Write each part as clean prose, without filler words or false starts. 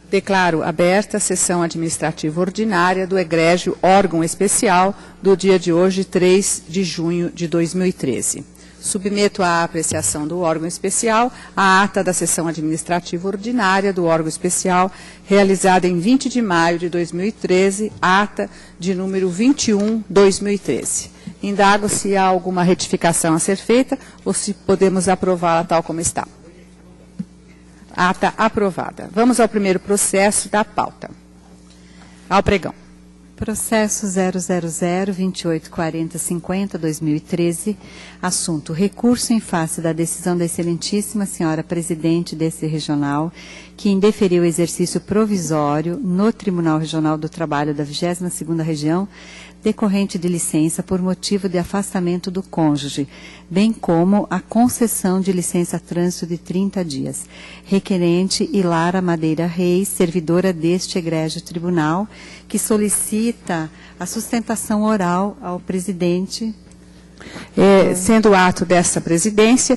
Declaro aberta a sessão administrativa ordinária do egrégio órgão especial do dia de hoje, 3 de junho de 2013. Submeto à apreciação do órgão especial a ata da sessão administrativa ordinária do órgão especial realizada em 20 de maio de 2013, ata de número 21/2013. Indago se há alguma retificação a ser feita ou se podemos aprová-la tal como está. Ata aprovada. Vamos ao primeiro processo da pauta. Ao pregão. Processo 000-2840-50-2013, assunto: recurso em face da decisão da excelentíssima senhora presidente desse regional, que indeferiu o exercício provisório no Tribunal Regional do Trabalho da 22ª Região, decorrente de licença por motivo de afastamento do cônjuge, bem como a concessão de licença trânsito de 30 dias. Requerente Ilara Madeira Reis, servidora deste egrégio tribunal, que solicita a sustentação oral ao presidente. Sendo ato dessa presidência,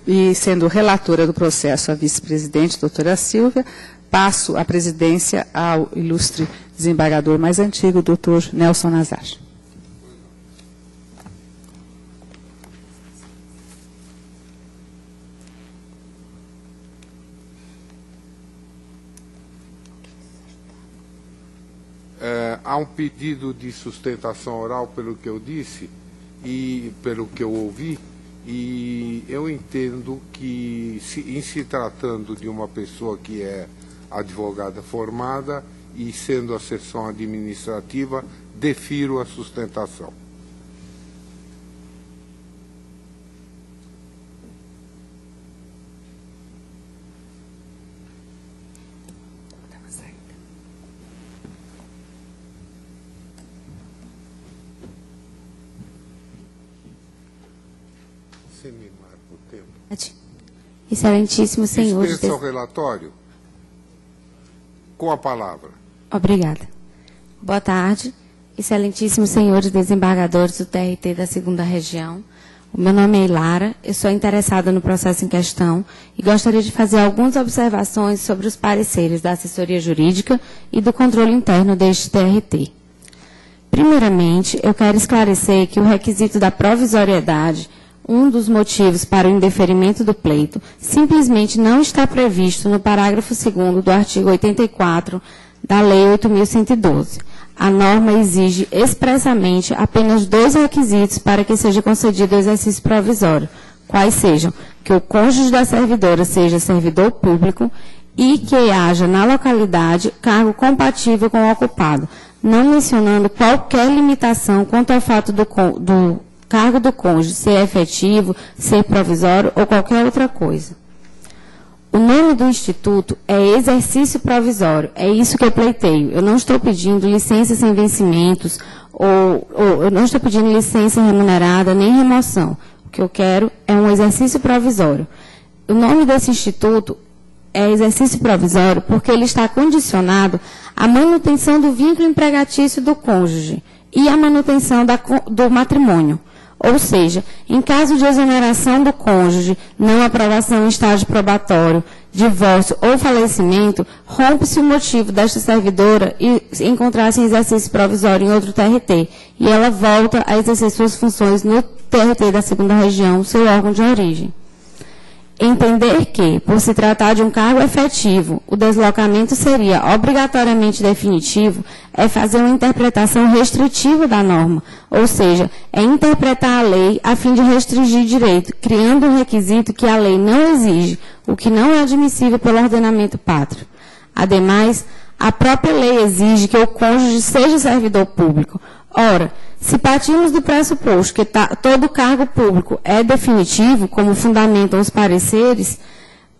e sendo relatora do processo a vice-presidente, doutora Silvia, passo a presidência ao ilustre desembargador mais antigo, doutor Nelson Nazar. Há um pedido de sustentação oral, pelo que eu disse e pelo que eu ouvi, e eu entendo que, em se tratando de uma pessoa que é advogada formada e sendo a sessão administrativa, defiro a sustentação. Você me marca o tempo. Excelentíssimo senhor... Dispensa o relatório. Com a palavra. Obrigada. Boa tarde, excelentíssimos senhores desembargadores do TRT da 2ª Região. O meu nome é Ilara, eu sou interessada no processo em questão e gostaria de fazer algumas observações sobre os pareceres da assessoria jurídica e do controle interno deste TRT. Primeiramente, eu quero esclarecer que o requisito da provisoriedade, um dos motivos para o indeferimento do pleito, simplesmente não está previsto no parágrafo 2º do artigo 84 da Lei 8.112. A norma exige expressamente apenas 2 requisitos para que seja concedido o exercício provisório, quais sejam que o cônjuge da servidora seja servidor público e que haja na localidade cargo compatível com o ocupado, não mencionando qualquer limitação quanto ao fato do cargo do cônjuge ser efetivo, ser provisório ou qualquer outra coisa. O nome do instituto é exercício provisório, é isso que eu pleiteio. Eu não estou pedindo licença sem vencimentos, ou eu não estou pedindo licença remunerada, nem remoção. O que eu quero é um exercício provisório. O nome desse instituto é exercício provisório porque ele está condicionado à manutenção do vínculo empregatício do cônjuge e à manutenção do matrimônio. Ou seja, em caso de exoneração do cônjuge, não aprovação em estágio probatório, divórcio ou falecimento, rompe-se o motivo desta servidora e encontrar-se em exercício provisório em outro TRT, e ela volta a exercer suas funções no TRT da 2ª Região, seu órgão de origem. Entender que, por se tratar de um cargo efetivo, o deslocamento seria obrigatoriamente definitivo, é fazer uma interpretação restritiva da norma, ou seja, é interpretar a lei a fim de restringir direito, criando um requisito que a lei não exige, o que não é admissível pelo ordenamento pátrio. Ademais, a própria lei exige que o cônjuge seja servidor público. Ora, se partimos do pressuposto que todo cargo público é definitivo, como fundamentam os pareceres,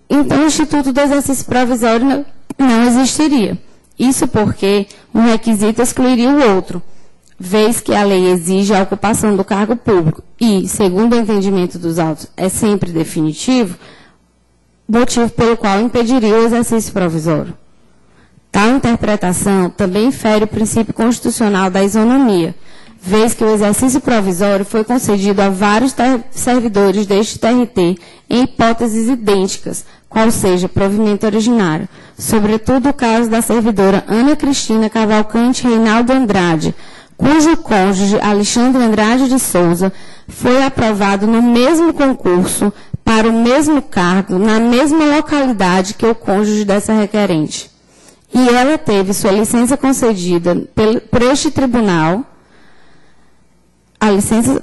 então o Instituto do Exercício Provisório não existiria. Isso porque um requisito excluiria o outro, vez que a lei exige a ocupação do cargo público e, segundo o entendimento dos autos, é sempre definitivo, motivo pelo qual impediria o exercício provisório. Tal interpretação também fere o princípio constitucional da isonomia, vez que o exercício provisório foi concedido a vários servidores deste TRT em hipóteses idênticas, qual seja provimento originário, sobretudo o caso da servidora Ana Cristina Cavalcante Reinaldo Andrade, cujo cônjuge Alexandre Andrade de Souza foi aprovado no mesmo concurso para o mesmo cargo, na mesma localidade que o cônjuge dessa requerente. E ela teve sua licença concedida por este tribunal, a licença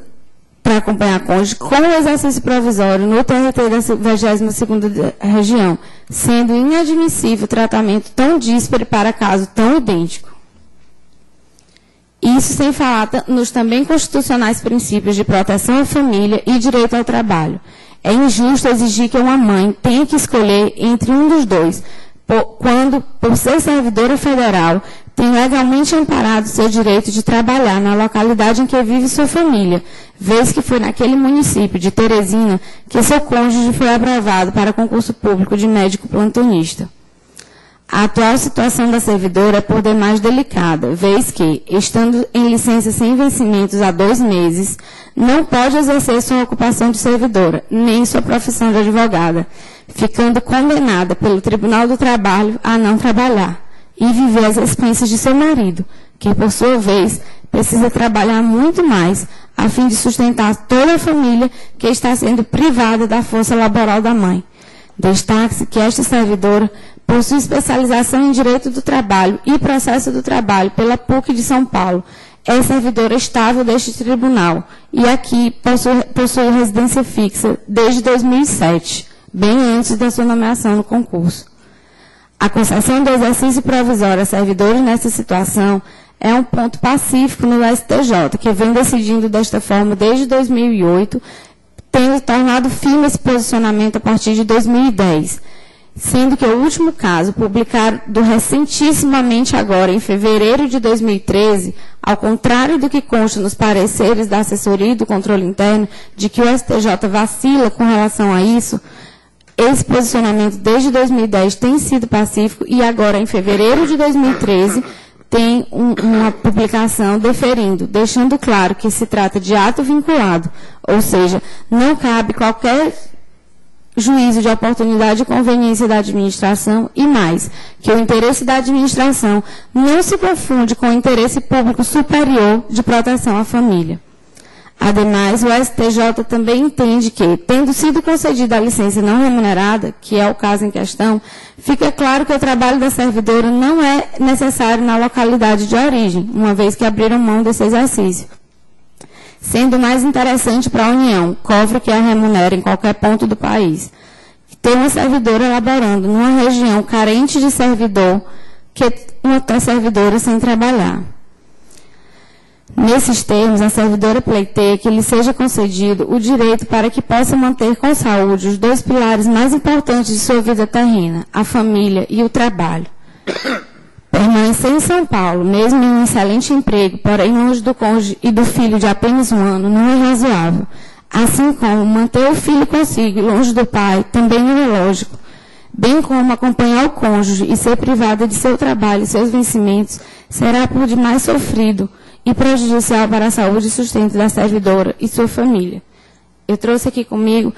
para acompanhar cônjuge, com o exercício provisório no TRT da 22ª Região, sendo inadmissível o tratamento tão díspare para caso tão idêntico. Isso sem falar nos também constitucionais princípios de proteção à família e direito ao trabalho. É injusto exigir que uma mãe tenha que escolher entre um dos dois, quando, por ser servidora federal, tem legalmente amparado seu direito de trabalhar na localidade em que vive sua família, vez que foi naquele município de Teresina que seu cônjuge foi aprovado para concurso público de médico plantonista. A atual situação da servidora é por demais delicada, vez que, estando em licença sem vencimentos há 2 meses, não pode exercer sua ocupação de servidora, nem sua profissão de advogada, ficando condenada pelo Tribunal do Trabalho a não trabalhar e viver às expensas de seu marido, que, por sua vez, precisa trabalhar muito mais a fim de sustentar toda a família que está sendo privada da força laboral da mãe. Destaque-se que esta servidora possui especialização em Direito do Trabalho e Processo do Trabalho pela PUC de São Paulo. É servidora estável deste tribunal e aqui possui residência fixa desde 2007, bem antes da sua nomeação no concurso. A concessão do exercício provisório a servidores nessa situação é um ponto pacífico no STJ, que vem decidindo desta forma desde 2008, tendo tornado firme esse posicionamento a partir de 2010, sendo que o último caso, publicado recentissimamente agora, em fevereiro de 2013, ao contrário do que consta nos pareceres da assessoria e do controle interno, de que o STJ vacila com relação a isso, esse posicionamento desde 2010 tem sido pacífico e agora, em fevereiro de 2013, tem uma publicação deferindo, deixando claro que se trata de ato vinculado, ou seja, não cabe qualquer juízo de oportunidade e conveniência da administração e mais, que o interesse da administração não se confunde com o interesse público superior de proteção à família. Ademais, o STJ também entende que, tendo sido concedida a licença não remunerada, que é o caso em questão, fica claro que o trabalho da servidora não é necessário na localidade de origem, uma vez que abriram mão desse exercício, sendo mais interessante para a União, cofre que a remunera em qualquer ponto do país, ter uma servidora elaborando numa região carente de servidor que uma servidora sem trabalhar. Nesses termos, a servidora pleiteia que lhe seja concedido o direito para que possa manter com saúde os 2 pilares mais importantes de sua vida terrena, a família e o trabalho. Permanecer em São Paulo, mesmo em um excelente emprego, porém longe do cônjuge e do filho de apenas 1 ano, não é razoável. Assim como manter o filho consigo, longe do pai, também não é lógico. Bem como acompanhar o cônjuge e ser privada de seu trabalho e seus vencimentos, será por demais sofrido e prejudicial para a saúde e sustento da servidora e sua família. Eu trouxe aqui comigo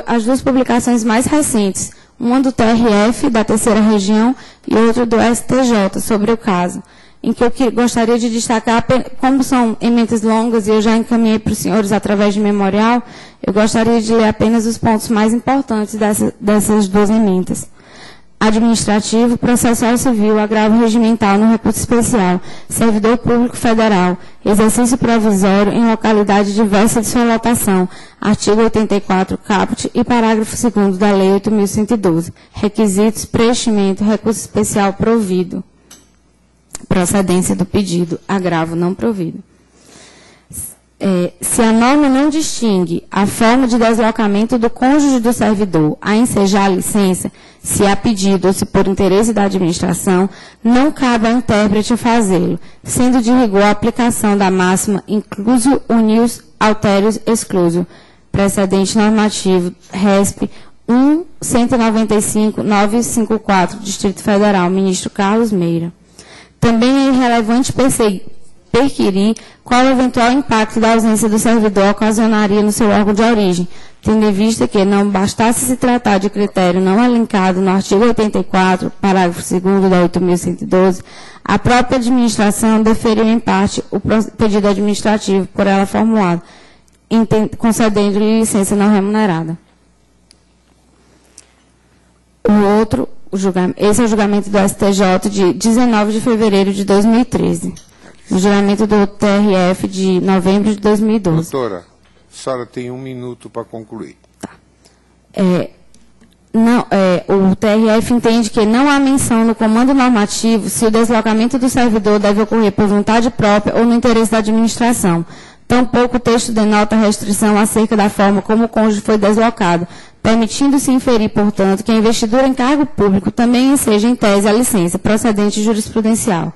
as 2 publicações mais recentes, uma do TRF, da 3ª Região, e outra do STJ, sobre o caso, em que eu gostaria de destacar, como são emendas longas e eu já encaminhei para os senhores através de memorial, eu gostaria de ler apenas os pontos mais importantes dessas 2 emendas. Administrativo, processual civil, agravo regimental no recurso especial, servidor público federal, exercício provisório em localidade diversa de sua lotação, artigo 84, caput e parágrafo 2º da Lei 8.112, requisitos, preenchimento, recurso especial provido, procedência do pedido, agravo não provido. Se a norma não distingue a forma de deslocamento do cônjuge do servidor a ensejar a licença, se há pedido ou se por interesse da administração, não cabe ao intérprete fazê-lo, sendo de rigor a aplicação da máxima inclusio unius alterius exclusio, precedente normativo RESP 1.195.954, Distrito Federal, ministro Carlos Meira. Também é irrelevante perseguir perquirir qual o eventual impacto da ausência do servidor ocasionaria no seu órgão de origem, tendo em vista que não bastasse se tratar de critério não elencado no artigo 84, parágrafo 2º da 8.112, a própria administração deferiu em parte o pedido administrativo por ela formulado, concedendo-lhe licença não remunerada. Esse é o julgamento do STJ de 19 de fevereiro de 2013. O julgamento do TRF de novembro de 2012. Doutora, a senhora tem 1 minuto para concluir. Tá. O TRF entende que não há menção no comando normativo se o deslocamento do servidor deve ocorrer por vontade própria ou no interesse da administração. Tampouco o texto denota restrição acerca da forma como o cônjuge foi deslocado, permitindo-se inferir, portanto, que a investidura em cargo público também seja, em tese, a licença, procedente jurisprudencial.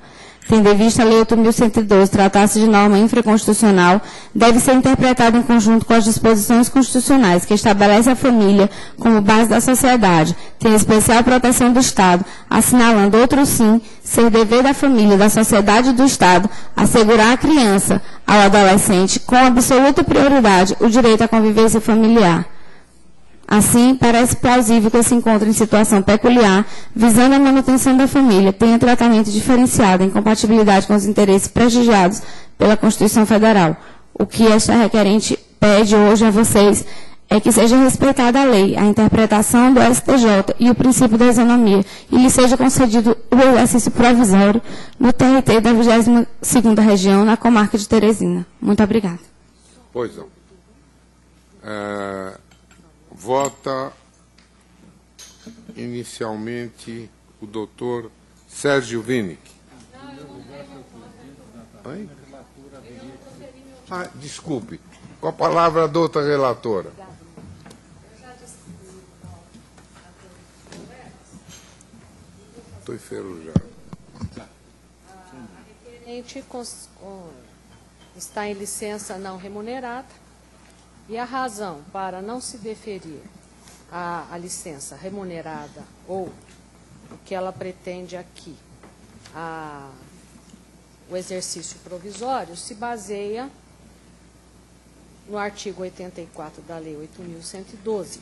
Tendo em vista a Lei 8.112 tratar-se de norma infraconstitucional, deve ser interpretada em conjunto com as disposições constitucionais que estabelecem a família como base da sociedade, tem especial proteção do Estado, assinalando outro sim, ser dever da família, da sociedade e do Estado, assegurar à criança, ao adolescente, com absoluta prioridade, o direito à convivência familiar. Assim, parece plausível que se encontre em situação peculiar, visando a manutenção da família, tenha tratamento diferenciado em compatibilidade com os interesses prestigiados pela Constituição Federal. O que esta requerente pede hoje a vocês é que seja respeitada a lei, a interpretação do STJ e o princípio da isonomia, e lhe seja concedido o exercício provisório no TRT da 22ª Região, na comarca de Teresina. Muito obrigada. Pois não. Vota inicialmente o doutor Sérgio Winick. Desculpe. Com a palavra a doutora relatora. Estou enferrujado. A requerente está em licença não remunerada. E a razão para não se deferir a licença remunerada ou o que ela pretende aqui, o exercício provisório, se baseia no artigo 84 da Lei 8.112.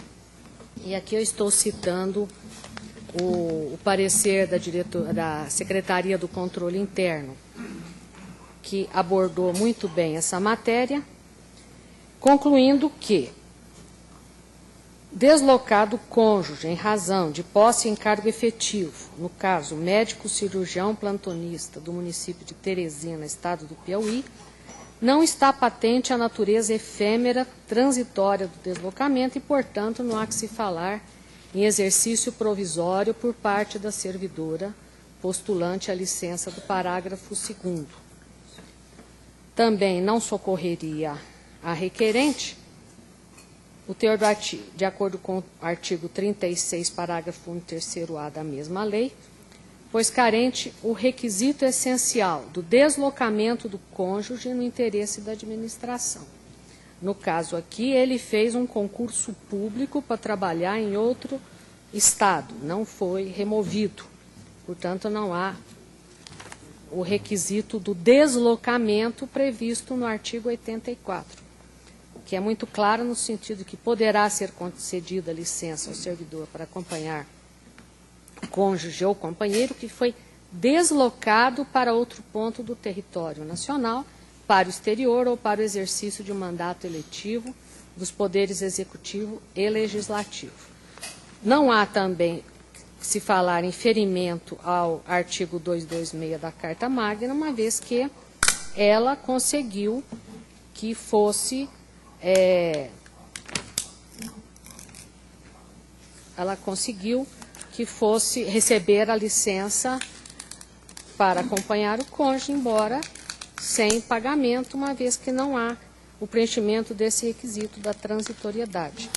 E aqui eu estou citando o parecer da Secretaria do Controle Interno, que abordou muito bem essa matéria, concluindo que, deslocado o cônjuge em razão de posse em cargo efetivo, no caso, médico cirurgião plantonista do município de Teresina, estado do Piauí, não está patente a natureza efêmera, transitória do deslocamento e, portanto, não há que se falar em exercício provisório por parte da servidora postulante à licença do parágrafo 2º. Também não socorreria a requerente o teor do artigo, de acordo com o artigo 36, parágrafo 1º, 3º-A da mesma lei, pois carente o requisito essencial do deslocamento do cônjuge no interesse da administração. No caso aqui, ele fez um concurso público para trabalhar em outro estado, não foi removido. Portanto, não há o requisito do deslocamento previsto no artigo 84. Que é muito claro no sentido que poderá ser concedida licença ao servidor para acompanhar o cônjuge ou companheiro que foi deslocado para outro ponto do território nacional, para o exterior ou para o exercício de um mandato eletivo dos poderes executivo e legislativo. Não há também que se falar em ferimento ao artigo 226 da Carta Magna, uma vez que ela conseguiu que fosse receber a licença para acompanhar o cônjuge, embora sem pagamento, uma vez que não há o preenchimento desse requisito da transitoriedade.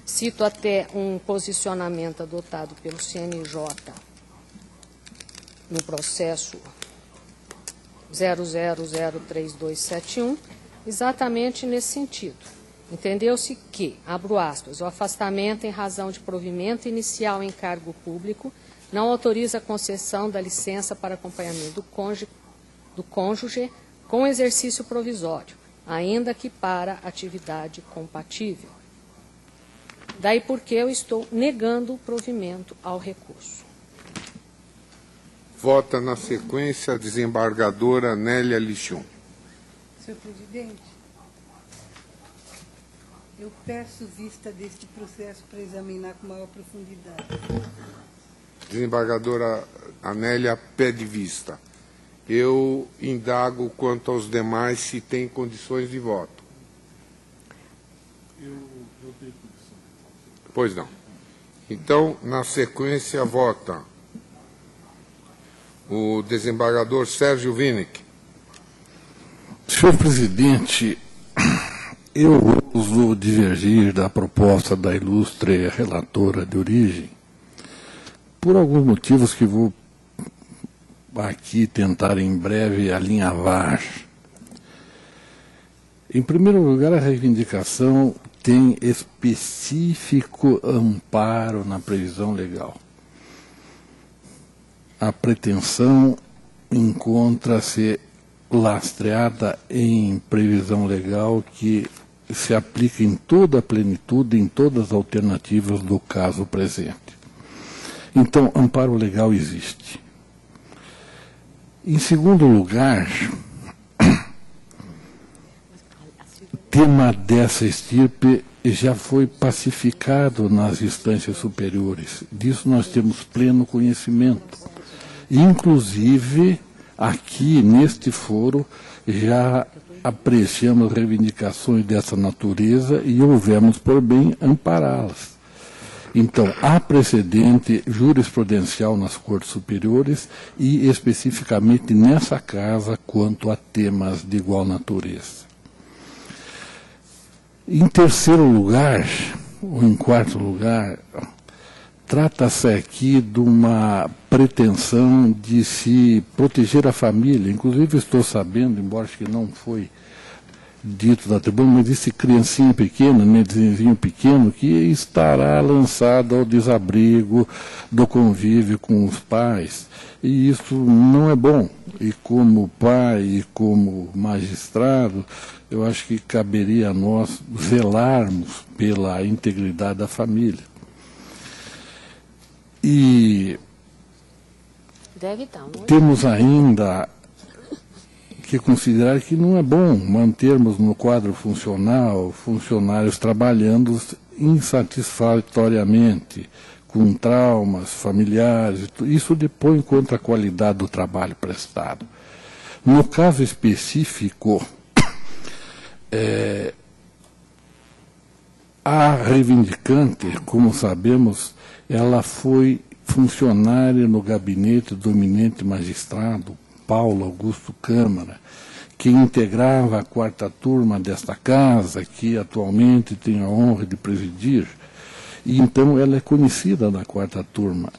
Cito até um posicionamento adotado pelo CNJ no processo 0003.271, exatamente nesse sentido. Entendeu-se que, abro aspas, o afastamento em razão de provimento inicial em cargo público não autoriza a concessão da licença para acompanhamento do cônjuge com exercício provisório, ainda que para atividade compatível. Daí porque eu estou negando o provimento ao recurso. Vota na sequência a desembargadora Nélia Lichon. Senhor presidente, eu peço vista deste processo para examinar com maior profundidade. Desembargadora Anélia pede vista. Eu indago quanto aos demais se tem condições de voto. Eu tenho condição. Pois não. Então, na sequência, vota o desembargador Sérgio Winick. Senhor presidente, eu ouso divergir da proposta da ilustre relatora de origem por alguns motivos que vou aqui tentar em breve alinhavar. Em primeiro lugar, a reivindicação tem específico amparo na previsão legal. A pretensão encontra-se lastreada em previsão legal que se aplica em toda a plenitude, em todas as alternativas do caso presente. Então, amparo legal existe. Em segundo lugar, tema dessa estirpe já foi pacificado nas instâncias superiores. Disso nós temos pleno conhecimento. Inclusive, aqui neste foro, já apreciamos reivindicações dessa natureza e houvemos por bem ampará-las. Então, há precedente jurisprudencial nas cortes superiores e especificamente nessa casa quanto a temas de igual natureza. Em terceiro lugar, ou em quarto lugar, trata-se aqui de uma pretensão de se proteger a família. Inclusive estou sabendo, embora acho que não foi dito da tribuna, mas disse criancinha pequena, nenenzinho pequeno, que estará lançado ao desabrigo do convívio com os pais. E isso não é bom. E como pai e como magistrado, eu acho que caberia a nós zelarmos pela integridade da família. E temos ainda que considerar que não é bom mantermos no quadro funcional funcionários trabalhando insatisfatoriamente, com traumas familiares. Isso depõe contra a qualidade do trabalho prestado. No caso específico, a reivindicante, como sabemos, ela foi funcionária no gabinete do eminente magistrado Paulo Augusto Câmara, que integrava a quarta turma desta casa, que atualmente tem a honra de presidir. E então ela é conhecida da quarta turma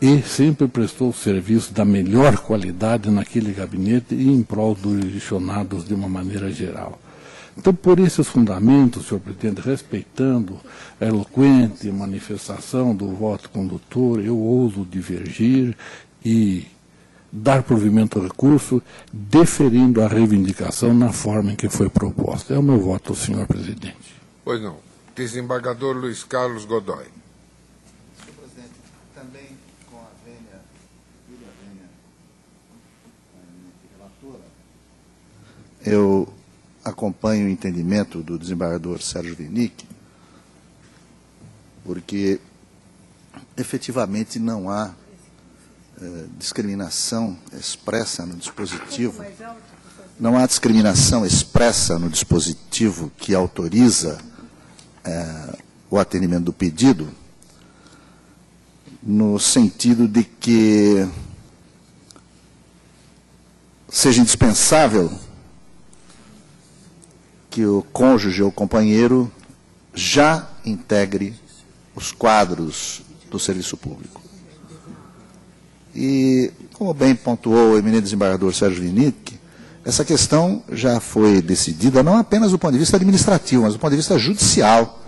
e sempre prestou serviço da melhor qualidade naquele gabinete e em prol dos jurisdicionados de uma maneira geral. Então, por esses fundamentos, senhor presidente, respeitando a eloquente manifestação do voto condutor, eu ouso divergir e dar provimento ao recurso, deferindo a reivindicação na forma em que foi proposta. É o meu voto, senhor presidente. Pois não. Desembargador Luiz Carlos Godoy. Senhor presidente, também com a vênia, relatora, eu acompanho o entendimento do desembargador Sérgio Winick, porque efetivamente não há discriminação expressa no dispositivo, não há discriminação expressa no dispositivo que autoriza o atendimento do pedido, no sentido de que seja indispensável que o cônjuge ou companheiro já integre os quadros do serviço público. E, como bem pontuou o eminente desembargador Sérgio Winick, essa questão já foi decidida não apenas do ponto de vista administrativo, mas do ponto de vista judicial,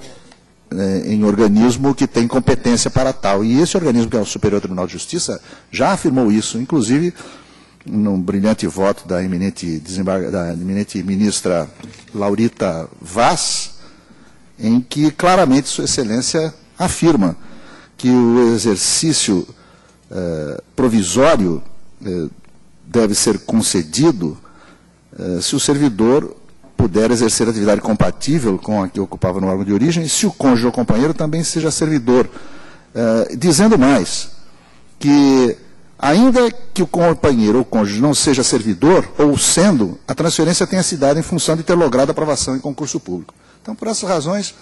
em organismo que tem competência para tal. E esse organismo, que é o Superior Tribunal de Justiça, já afirmou isso, inclusive num brilhante voto da eminente ministra Laurita Vaz, em que claramente Sua Excelência afirma que o exercício provisório deve ser concedido se o servidor puder exercer atividade compatível com a que ocupava no órgão de origem, se o cônjuge ou companheiro também seja servidor. Dizendo mais, que ainda que o companheiro ou cônjuge não seja servidor, ou sendo, a transferência tenha se dado em função de ter logrado aprovação em concurso público. Então, por essas razões,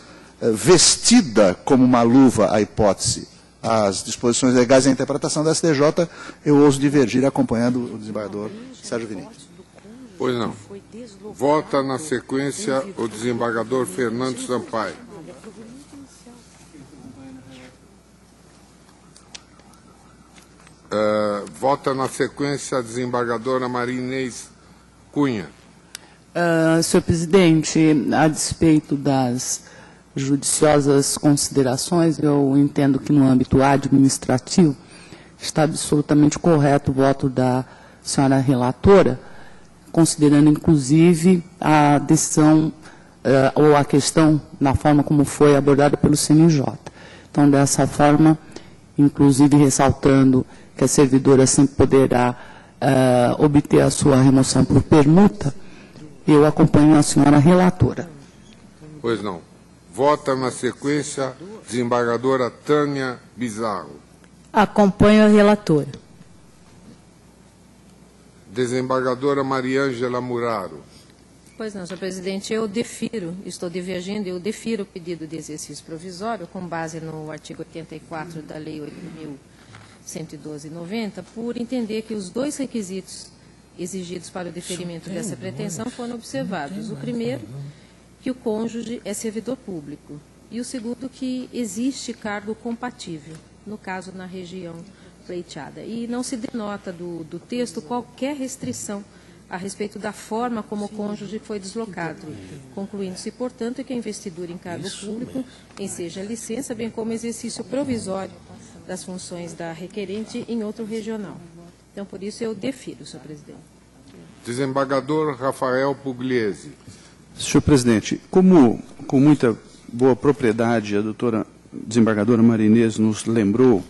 vestida como uma luva a hipótese, as disposições legais e a interpretação da STJ, eu ouso divergir acompanhando o desembargador Sérgio Vinicius. Pois não. Vota na sequência o desembargador Fernando Sampaio. Vota na sequência a desembargadora Maria Inês Cunha. Senhor presidente, a despeito das judiciosas considerações, eu entendo que no âmbito administrativo está absolutamente correto o voto da senhora relatora, considerando inclusive a decisão ou a questão na forma como foi abordada pelo CNJ. Então, dessa forma, inclusive ressaltando que a servidora sempre poderá obter a sua remoção por permuta, eu acompanho a senhora relatora. Pois não. Vota na sequência desembargadora Tânia Bizarro. Acompanho a relatora. Desembargadora Mariângela Muraro. Pois não, senhor presidente, eu defiro, estou divergindo, eu defiro o pedido de exercício provisório com base no artigo 84 da Lei 8.112/90, por entender que os dois requisitos exigidos para o deferimento dessa pretensão foram observados. O primeiro, que o cônjuge é servidor público, e o segundo, que existe cargo compatível, no caso na região pleiteada. E não se denota do texto qualquer restrição a respeito da forma como o cônjuge foi deslocado, concluindo-se, portanto, que a investidura em cargo público enseja licença, bem como exercício provisório das funções da requerente em outro regional. Então, por isso, eu defiro, senhor presidente. Desembargador Rafael Pugliese. Senhor presidente, como com muita boa propriedade a doutora desembargadora Maria Inês nos lembrou,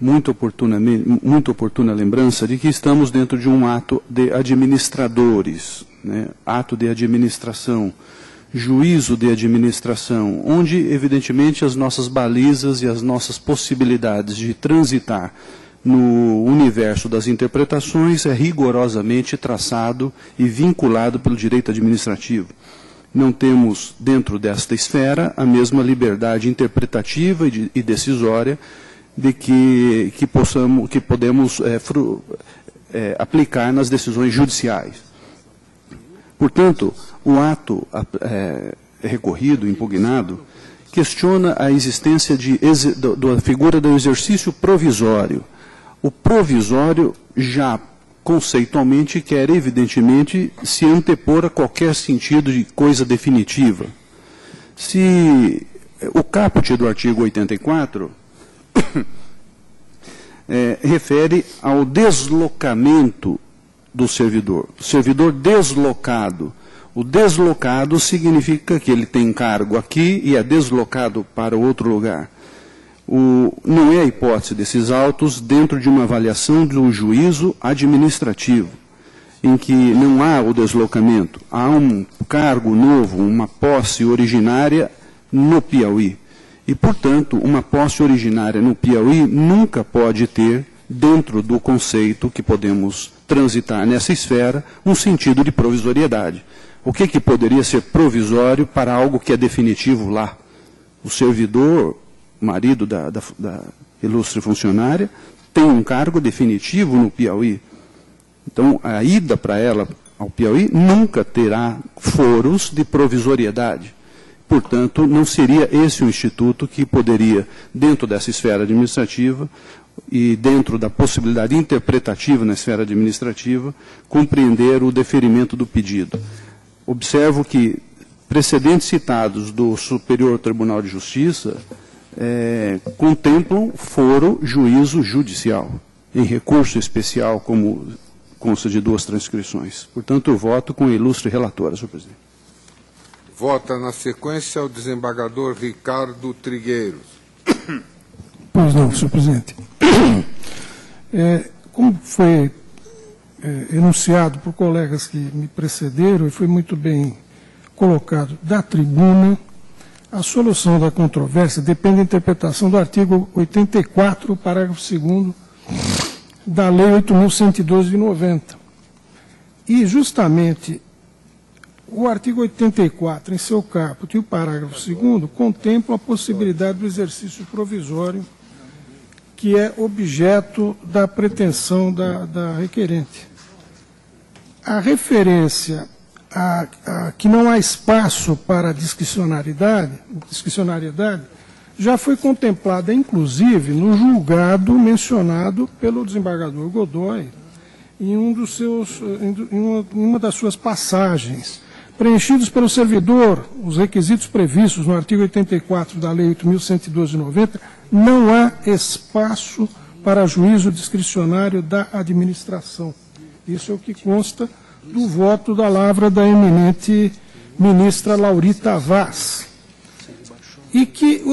muito oportuna lembrança de que estamos dentro de um ato de administradores, né? Ato de administração, juízo de administração, onde, evidentemente, as nossas balizas e as nossas possibilidades de transitar no universo das interpretações é rigorosamente traçado e vinculado pelo direito administrativo. Não temos, dentro desta esfera, a mesma liberdade interpretativa e decisória de que podemos aplicar nas decisões judiciais. Portanto, o ato recorrido, impugnado, questiona a existência da figura do exercício provisório. O provisório já conceitualmente quer, evidentemente, se antepor a qualquer sentido de coisa definitiva. Se o caput do artigo 84 refere ao deslocamento do servidor. O servidor deslocado. O deslocado significa que ele tem cargo aqui e é deslocado para outro lugar. Não é a hipótese desses autos dentro de uma avaliação do juízo administrativo, em que não há o deslocamento, há um cargo novo, uma posse originária no Piauí. E, portanto, uma posse originária no Piauí nunca pode ter, dentro do conceito que podemos transitar nessa esfera, um sentido de provisoriedade. O que poderia ser provisório para algo que é definitivo lá? O servidor, marido da ilustre funcionária, tem um cargo definitivo no Piauí. Então, a ida para ela ao Piauí nunca terá foros de provisoriedade. Portanto, não seria esse o instituto que poderia, dentro dessa esfera administrativa e dentro da possibilidade interpretativa na esfera administrativa, compreender o deferimento do pedido. Observo que precedentes citados do Superior Tribunal de Justiça contemplam foro juízo judicial. Em recurso especial, como consta de 2 transcrições. Portanto, eu voto com a ilustre relatora, senhor presidente. Vota na sequência o desembargador Ricardo Trigueiros. Pois não, senhor presidente. Como foi enunciado por colegas que me precederam, e foi muito bem colocado da tribuna, a solução da controvérsia depende da interpretação do artigo 84, parágrafo 2º, da Lei 8.112 de 90. E, justamente, o artigo 84, em seu caput, e o parágrafo 2º, contemplam a possibilidade do exercício provisório, que é objeto da pretensão da requerente. A referência a que não há espaço para discricionariedade já foi contemplada, inclusive, no julgado mencionado pelo desembargador Godoy em uma das suas passagens. Preenchidos pelo servidor os requisitos previstos no artigo 84 da Lei 8.112 de 90, não há espaço para juízo discricionário da administração. Isso é o que consta do voto da lavra da eminente ministra Laurita Vaz. E que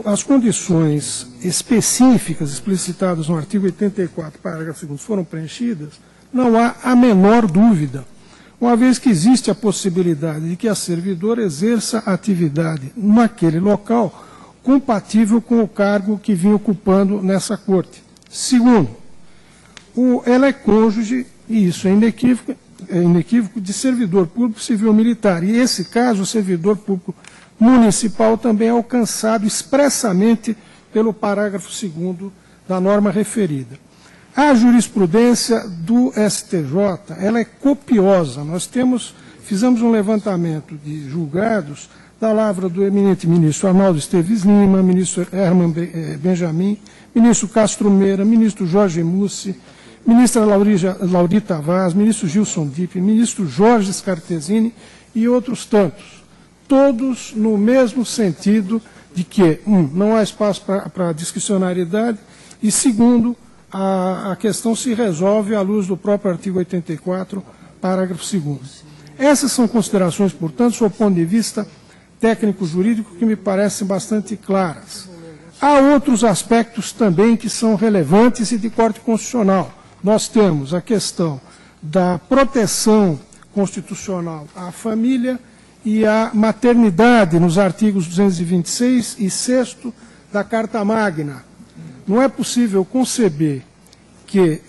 as condições específicas explicitadas no artigo 84, parágrafo 2º, foram preenchidas, não há a menor dúvida, uma vez que existe a possibilidade de que a servidora exerça atividade naquele local compatível com o cargo que vinha ocupando nessa corte. Segundo, ela é cônjuge, e isso é inequívoco, de servidor público civil militar. E, esse caso, o servidor público municipal também é alcançado expressamente pelo parágrafo 2º da norma referida. A jurisprudência do STJ, ela é copiosa. Nós fizemos um levantamento de julgados da lavra do eminente ministro Arnaldo Esteves Lima, ministro Herman Benjamin, ministro Castro Meira, ministro Jorge Mussi, ministra Laurita Vaz, ministro Gilson Dipp, ministro Jorge Scartesini e outros tantos. Todos no mesmo sentido de que, não há espaço para discricionariedade, e, segundo, a questão se resolve à luz do próprio artigo 84, parágrafo 2º. Essas são considerações, portanto, sob o ponto de vista técnico-jurídico, que me parecem bastante claras. Há outros aspectos também que são relevantes e de corte constitucional. Nós temos a questão da proteção constitucional à família e à maternidade, nos artigos 226 e 6º da Carta Magna. Não é possível conceber que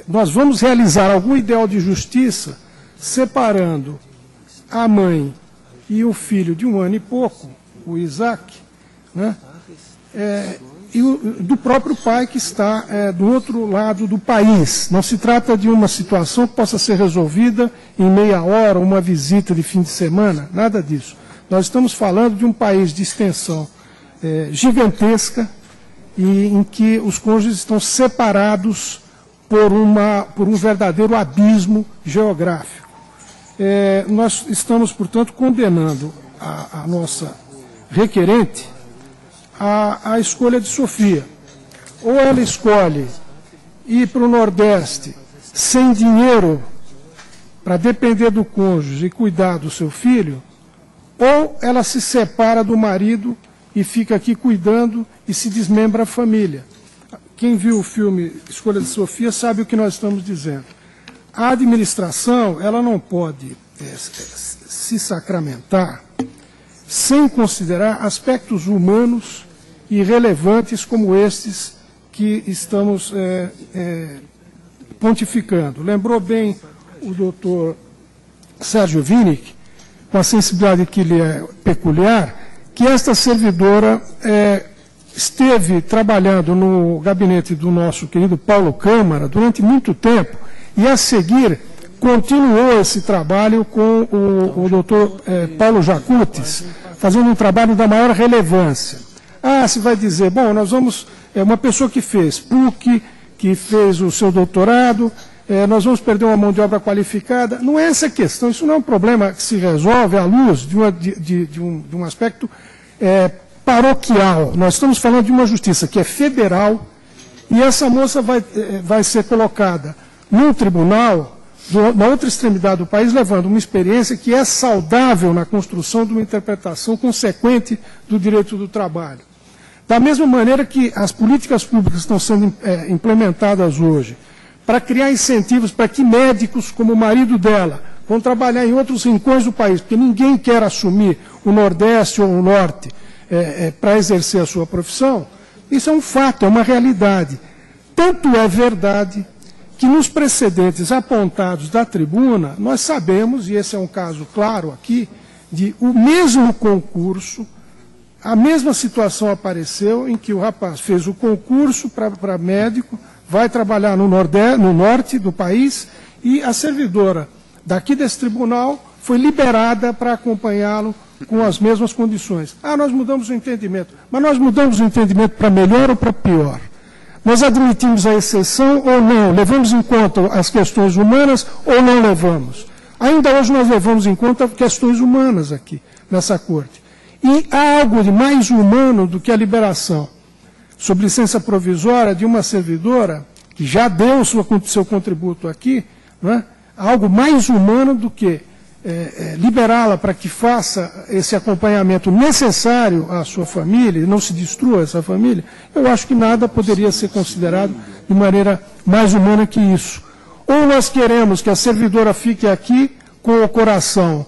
nós vamos realizar algum ideal de justiça separando a mãe e o filho de 1 ano e pouco, o Isaac, né, e do próprio pai que está do outro lado do país. Não se trata de uma situação que possa ser resolvida em meia hora, uma visita de fim de semana, nada disso. Nós estamos falando de um país de extensão gigantesca e em que os cônjuges estão separados por um verdadeiro abismo geográfico. Nós estamos, portanto, condenando a nossa requerente a escolha de Sofia. Ou ela escolhe ir para o Nordeste sem dinheiro para depender do cônjuge e cuidar do seu filho, ou ela se separa do marido e fica aqui cuidando e se desmembra a família. Quem viu o filme Escolha de Sofia sabe o que nós estamos dizendo. A administração, ela não pode se sacramentar sem considerar aspectos humanos e relevantes como estes que estamos pontificando. Lembrou bem o doutor Sérgio Winick, com a sensibilidade que lhe é peculiar, que esta servidora esteve trabalhando no gabinete do nosso querido Paulo Câmara durante muito tempo e, a seguir, continuou esse trabalho com o doutor Paulo Jacutes, fazendo um trabalho da maior relevância. Se vai dizer, bom, nós vamos... uma pessoa que fez PUC, que fez o seu doutorado, nós vamos perder uma mão de obra qualificada. Não é essa a questão, isso não é um problema que se resolve à luz de um aspecto paroquial. Nós estamos falando de uma justiça que é federal e essa moça vai ser colocada num tribunal, na outra extremidade do país, levando uma experiência que é saudável na construção de uma interpretação consequente do direito do trabalho. Da mesma maneira que as políticas públicas estão sendo implementadas hoje, para criar incentivos para que médicos, como o marido dela, vão trabalhar em outros rincões do país, porque ninguém quer assumir o Nordeste ou o Norte para exercer a sua profissão, isso é um fato, é uma realidade. Tanto é verdade que nos precedentes apontados da tribuna, nós sabemos, e esse é um caso claro aqui, de o mesmo concurso, a mesma situação apareceu em que o rapaz fez o concurso para médico, vai trabalhar no norte do país, e a servidora daqui desse tribunal foi liberada para acompanhá-lo com as mesmas condições. Ah, nós mudamos o entendimento. Mas nós mudamos o entendimento para melhor ou para pior? Nós admitimos a exceção ou não? Levamos em conta as questões humanas ou não levamos? Ainda hoje nós levamos em conta questões humanas aqui, nessa corte. E há algo de mais humano do que a liberação, sob licença provisória, de uma servidora, que já deu seu contributo aqui, não é? Algo mais humano do que liberá-la para que faça esse acompanhamento necessário à sua família, e não se destrua essa família, eu acho que nada poderia ser considerado de maneira mais humana que isso. Ou nós queremos que a servidora fique aqui com o coração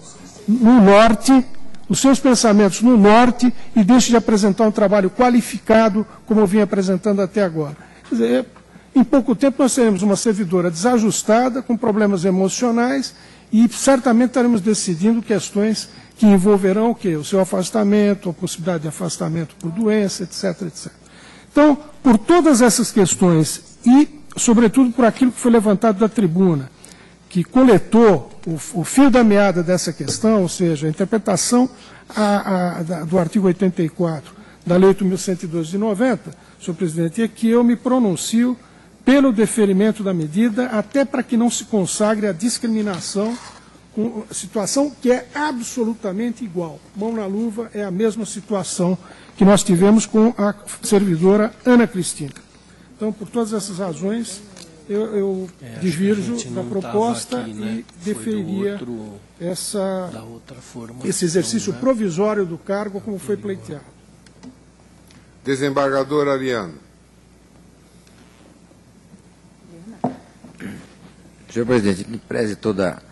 no norte, os seus pensamentos no norte, e deixe de apresentar um trabalho qualificado, como eu vim apresentando até agora. Quer dizer, em pouco tempo nós teremos uma servidora desajustada, com problemas emocionais, e certamente estaremos decidindo questões que envolverão o quê? O seu afastamento, a possibilidade de afastamento por doença, etc, etc. Então, por todas essas questões e, sobretudo, por aquilo que foi levantado da tribuna, que coletou o fio da meada dessa questão, ou seja, a interpretação do artigo 84 da Lei 8.112 de 90, senhor presidente, é que eu me pronuncio pelo deferimento da medida, até para que não se consagre a discriminação, com situação que é absolutamente igual. Mão na luva é a mesma situação que nós tivemos com a servidora Ana Cristina. Então, por todas essas razões, eu divirjo da proposta aqui, né? E deferiria esse exercício, né, provisório do cargo, como foi pleiteado. Desembargador Ariano. Senhor presidente, me preze toda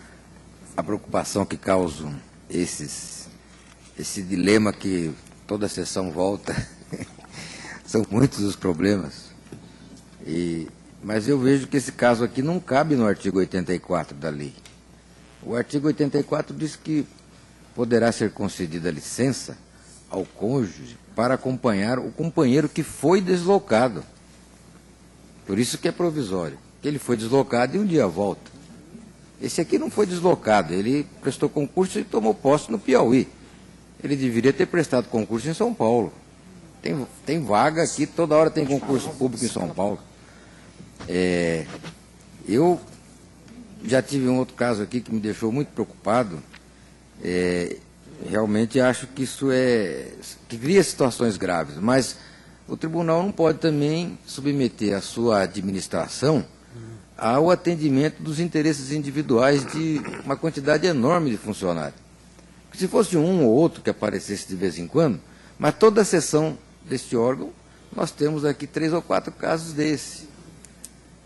a preocupação que causam esse dilema que toda a sessão volta. São muitos os problemas. Mas eu vejo que esse caso aqui não cabe no artigo 84 da lei. O artigo 84 diz que poderá ser concedida licença ao cônjuge para acompanhar o companheiro que foi deslocado. Por isso que é provisório. Que ele foi deslocado e um dia volta. Esse aqui não foi deslocado, ele prestou concurso e tomou posse no Piauí. Ele deveria ter prestado concurso em São Paulo. Tem vaga aqui, toda hora tem concurso público em São Paulo. Eu já tive um outro caso aqui que me deixou muito preocupado. Realmente acho que isso que cria situações graves, mas o tribunal não pode também submeter a sua administração ao atendimento dos interesses individuais de uma quantidade enorme de funcionários. Se fosse um ou outro que aparecesse de vez em quando, mas toda a sessão deste órgão, nós temos aqui 3 ou 4 casos desse.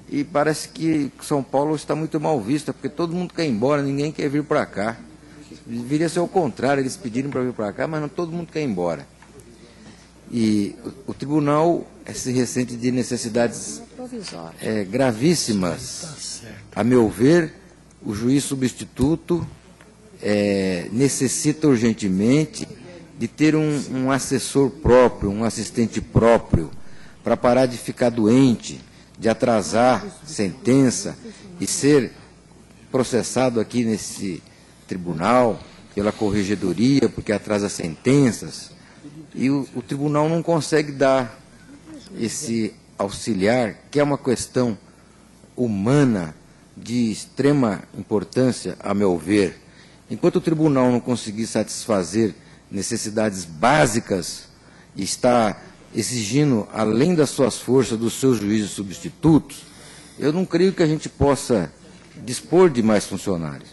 E parece que São Paulo está muito mal vista, porque todo mundo quer ir embora, ninguém quer vir para cá. Deveria ser o contrário, eles pedirem para vir para cá, mas não todo mundo quer ir embora. E o tribunal se ressente de necessidades gravíssimas. A meu ver, o juiz substituto necessita urgentemente de ter um assessor próprio, um assistente próprio, para parar de ficar doente, de atrasar sentença e ser processado aqui nesse tribunal pela corregedoria, porque atrasa sentenças. E o tribunal não consegue dar esse auxiliar, que é uma questão humana de extrema importância, a meu ver. Enquanto o tribunal não conseguir satisfazer necessidades básicas e está exigindo, além das suas forças, dos seus juízes substitutos, eu não creio que a gente possa dispor de mais funcionários.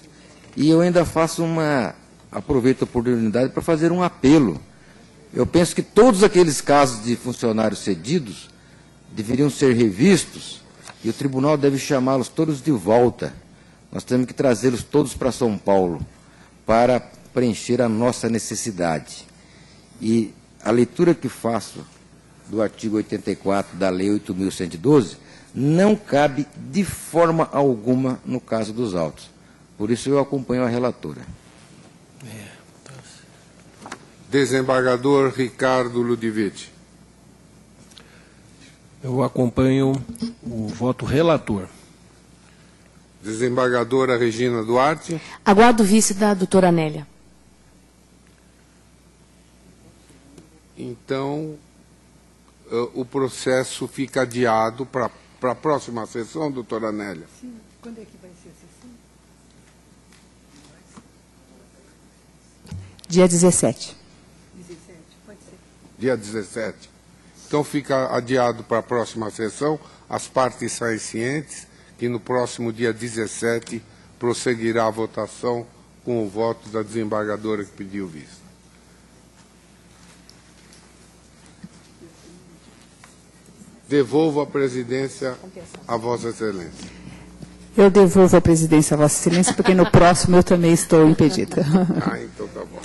E eu ainda aproveito a oportunidade para fazer um apelo. Eu penso que todos aqueles casos de funcionários cedidos deveriam ser revistos e o tribunal deve chamá-los todos de volta. Nós temos que trazê-los todos para São Paulo para preencher a nossa necessidade. E a leitura que faço do artigo 84 da Lei 8.112 não cabe de forma alguma no caso dos autos. Por isso eu acompanho a relatora. Desembargador Ricardo Ludwig. Eu acompanho o voto relator. Desembargadora Regina Duarte. Aguardo o vice da doutora Anélia. Então, o processo fica adiado para a próxima sessão, doutora Anélia. Sim. Quando é que vai ser a sessão? Dia 17. 17, pode ser. Dia 17. Então fica adiado para a próxima sessão. As partes saem cientes que no próximo dia 17 prosseguirá a votação com o voto da desembargadora que pediu vista. Devolvo a presidência a Vossa Excelência. Eu devolvo a presidência a Vossa Excelência, porque no próximo eu também estou impedida. Então tá bom.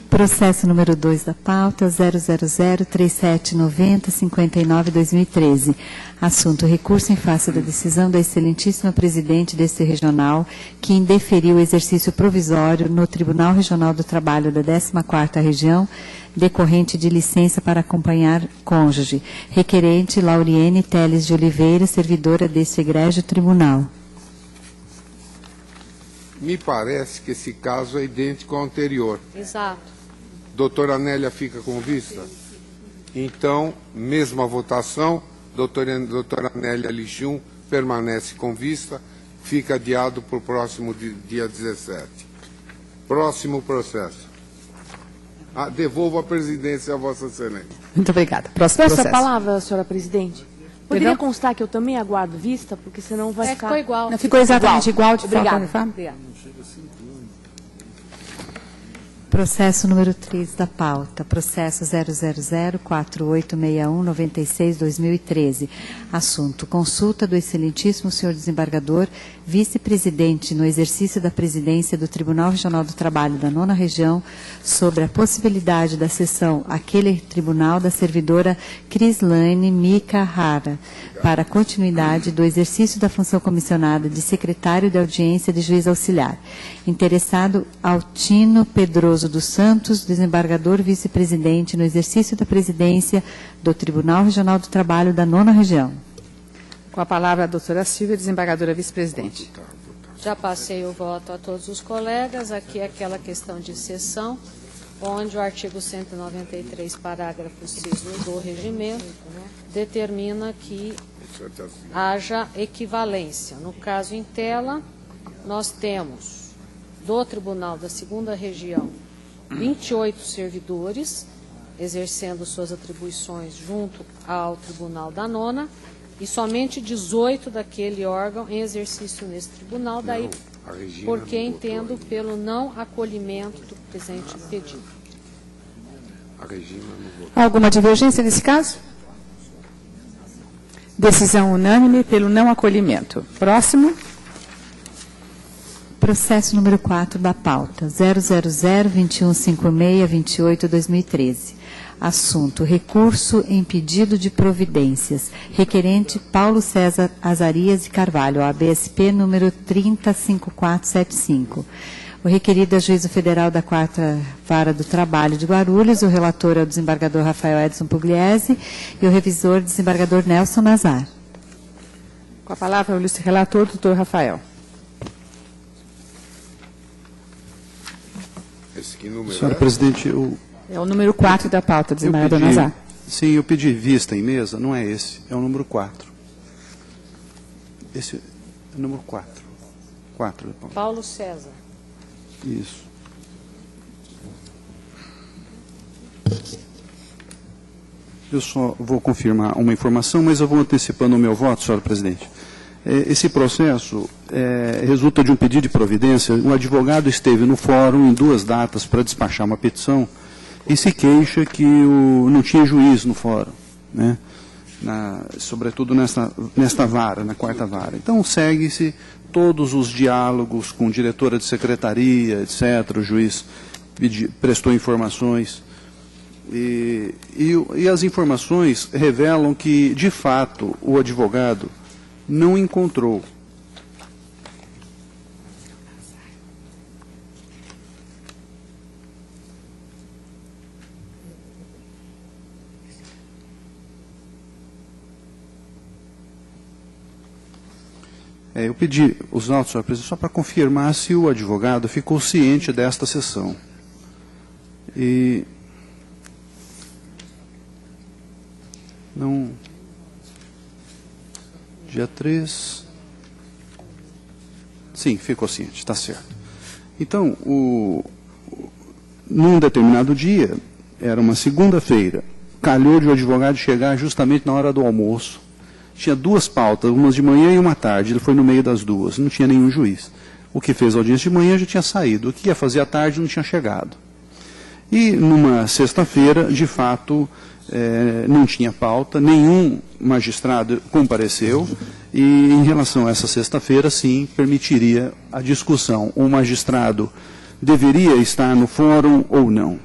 Processo número 2 da pauta, 0003790-59-2013. Assunto: recurso em face da decisão da excelentíssima presidente deste regional, que indeferiu o exercício provisório no Tribunal Regional do Trabalho da 14ª Região, decorrente de licença para acompanhar cônjuge. Requerente: Lauriene Teles de Oliveira, servidora deste egrégio tribunal. Me parece que esse caso é idêntico ao anterior. Exato. Doutora Anélia fica com vista? Então, mesma votação, doutora Anélia Lichum permanece com vista, fica adiado para o próximo dia 17. Próximo processo. Devolvo a presidência a Vossa Excelência. Muito obrigada. Próximo Peço processo. a palavra, senhora presidente. Poderia constar que eu também aguardo vista, porque senão vai ficar... Ficou igual. Não ficou exatamente igual de Obrigada. forma. Obrigada. Processo número 3 da pauta, processo 000486196-2013. Assunto: consulta do excelentíssimo senhor desembargador, vice-presidente no exercício da presidência do Tribunal Regional do Trabalho da 9ª Região, sobre a possibilidade da cessão àquele tribunal da servidora Crislane Mica Hara, para a continuidade do exercício da função comissionada de secretário de audiência de juiz auxiliar. Interessado: Altino Pedroso dos Santos, desembargador vice-presidente no exercício da presidência do Tribunal Regional do Trabalho da 9ª Região. Com a palavra a doutora Silvia, desembargadora vice-presidente. Já passei o voto a todos os colegas. Aqui é aquela questão de sessão, onde o artigo 193, parágrafo 6 do regimento, determina que haja equivalência. No caso em tela, nós temos do Tribunal da 2ª Região 28 servidores exercendo suas atribuições junto ao Tribunal da 9ª e somente 18 daquele órgão em exercício nesse tribunal, daí porque entendo pelo não acolhimento do presente pedido. Alguma divergência nesse caso? Decisão unânime pelo não acolhimento. Próximo. Processo número 4 da pauta, 000215628-2013. Assunto: recurso em pedido de providências. Requerente: Paulo César Azarias de Carvalho, ABSP número 305475. O requerido é o Juízo Federal da 4ª Vara do Trabalho de Guarulhos. O relator é o desembargador Rafael Edson Pugliese e o revisor, desembargador Nelson Nazar. Com a palavra o relator, doutor Rafael. Senhora presidente, é o número 4 da pauta, desembargador Nazar. Sim, eu pedi vista em mesa, não é esse, é o número 4. Esse é o número 4. 4 da pauta. Paulo César. Isso. Eu só vou confirmar uma informação, mas eu vou antecipando o meu voto, senhora presidente. Esse processo resulta de um pedido de providência. O advogado esteve no fórum em 2 datas para despachar uma petição e se queixa que não tinha juiz no fórum, né? Sobretudo nesta vara, na 4ª vara. Então, segue-se todos os diálogos com diretora de secretaria, etc. O juiz prestou informações. E as informações revelam que, de fato, o advogado não encontrou eu pedi os autos, senhora presidente, só para confirmar se o advogado ficou ciente desta sessão. E não... Dia 3... Sim, ficou ciente, está certo. Então, num determinado dia, era uma segunda-feira, calhou de o advogado chegar justamente na hora do almoço. Tinha 2 pautas, umas de manhã e uma tarde, ele foi no meio das 2, não tinha nenhum juiz. O que fez a audiência de manhã já tinha saído, o que ia fazer à tarde não tinha chegado. E numa sexta-feira, de fato, não tinha pauta, nenhum magistrado compareceu, e em relação a essa sexta-feira, sim, permitiria a discussão. O magistrado deveria estar no fórum ou não.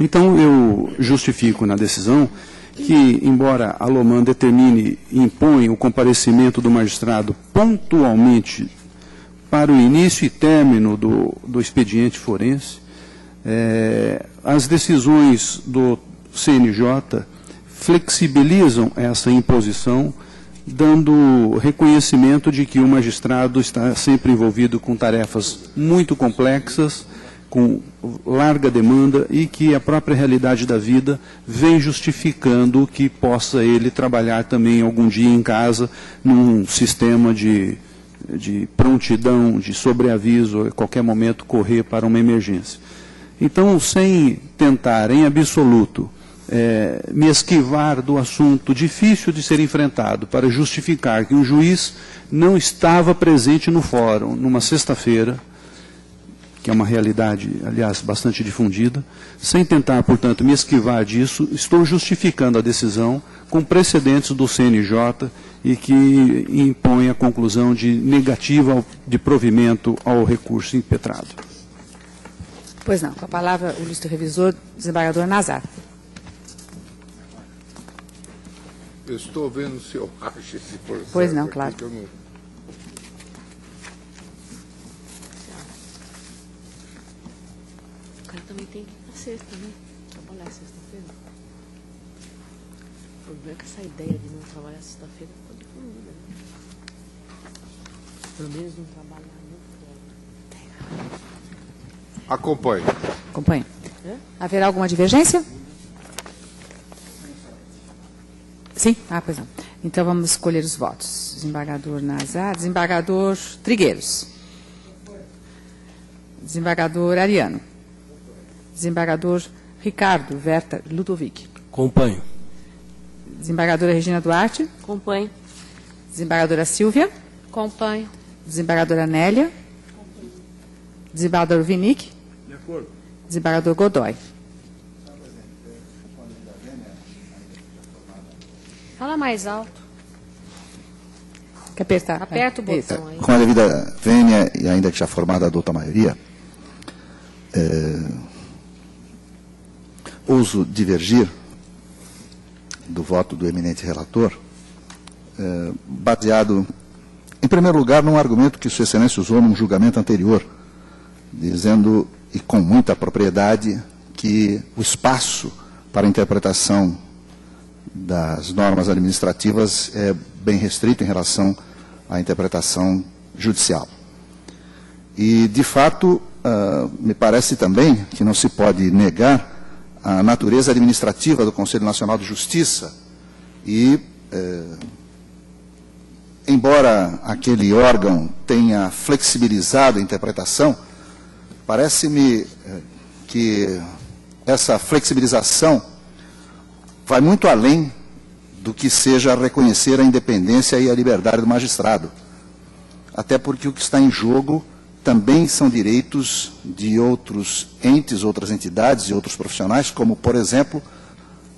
Então, eu justifico na decisão que, embora a Loman determine e imponha o comparecimento do magistrado pontualmente para o início e término do expediente forense, as decisões do CNJ flexibilizam essa imposição, dando reconhecimento de que o magistrado está sempre envolvido com tarefas muito complexas, com larga demanda, e que a própria realidade da vida vem justificando que possa ele trabalhar também algum dia em casa, num sistema de prontidão, de sobreaviso, a qualquer momento correr para uma emergência. Então, sem tentar, em absoluto, me esquivar do assunto difícil de ser enfrentado, para justificar que um juiz não estava presente no fórum numa sexta-feira, que é uma realidade, aliás, bastante difundida, sem tentar, portanto, me esquivar disso, estou justificando a decisão com precedentes do CNJ e que impõe a conclusão de negativa de provimento ao recurso impetrado. Pois não. Com a palavra, o ilustre revisor, desembargador Nazar. Eu estou vendo se eu acho esse processo. Pois não, claro. O cara também tem que ir na sexta, né? Trabalhar sexta-feira. O problema é que essa ideia de não trabalhar sexta-feira ficou difundida, né? Pelo menos não trabalhar no fórum. Acompanhe. Acompanhe. Haverá alguma divergência? Sim? Pois não. Então vamos escolher os votos. Desembargador Nazar, desembargador Trigueiros. Desembargador Ariano. Desembargador Ricardo Verta Ludovic. Acompanho. Desembargadora Regina Duarte. Acompanho. Desembargadora Silvia. Acompanho. Desembargadora Nélia. Desembargador Vinic. De acordo. Desembargador Godoy. Fala mais alto. Quer apertar? Aperta o botão aí. Com a devida vênia e ainda que já formada a adulta maioria, ouso divergir do voto do eminente relator, baseado, em primeiro lugar, num argumento que Sua Excelência usou num julgamento anterior, dizendo, e com muita propriedade, que o espaço para a interpretação das normas administrativas é bem restrito em relação à interpretação judicial. E, de fato, me parece também que não se pode negar a natureza administrativa do Conselho Nacional de Justiça e, embora aquele órgão tenha flexibilizado a interpretação, parece-me que essa flexibilização vai muito além do que seja reconhecer a independência e a liberdade do magistrado. Até porque o que está em jogo também são direitos de outros entes, outras entidades e outros profissionais, como, por exemplo,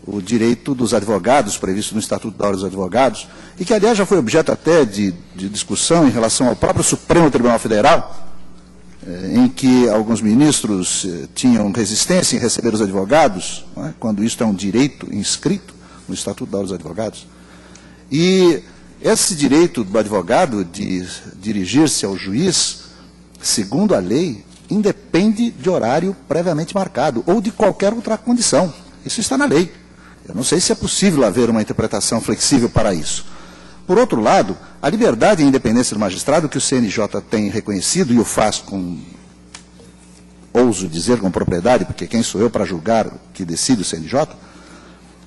o direito dos advogados, previsto no Estatuto da Ordem dos Advogados, e que, aliás, já foi objeto até de discussão em relação ao próprio Supremo Tribunal Federal, em que alguns ministros tinham resistência em receber os advogados, não é? Quando isto é um direito inscrito no Estatuto da Ordem dos Advogados. E esse direito do advogado de dirigir-se ao juiz, segundo a lei, independe de horário previamente marcado ou de qualquer outra condição. Isso está na lei. Eu não sei se é possível haver uma interpretação flexível para isso. Por outro lado, a liberdade e a independência do magistrado, que o CNJ tem reconhecido, e o faz com, ouso dizer com propriedade, porque quem sou eu para julgar o que decide o CNJ,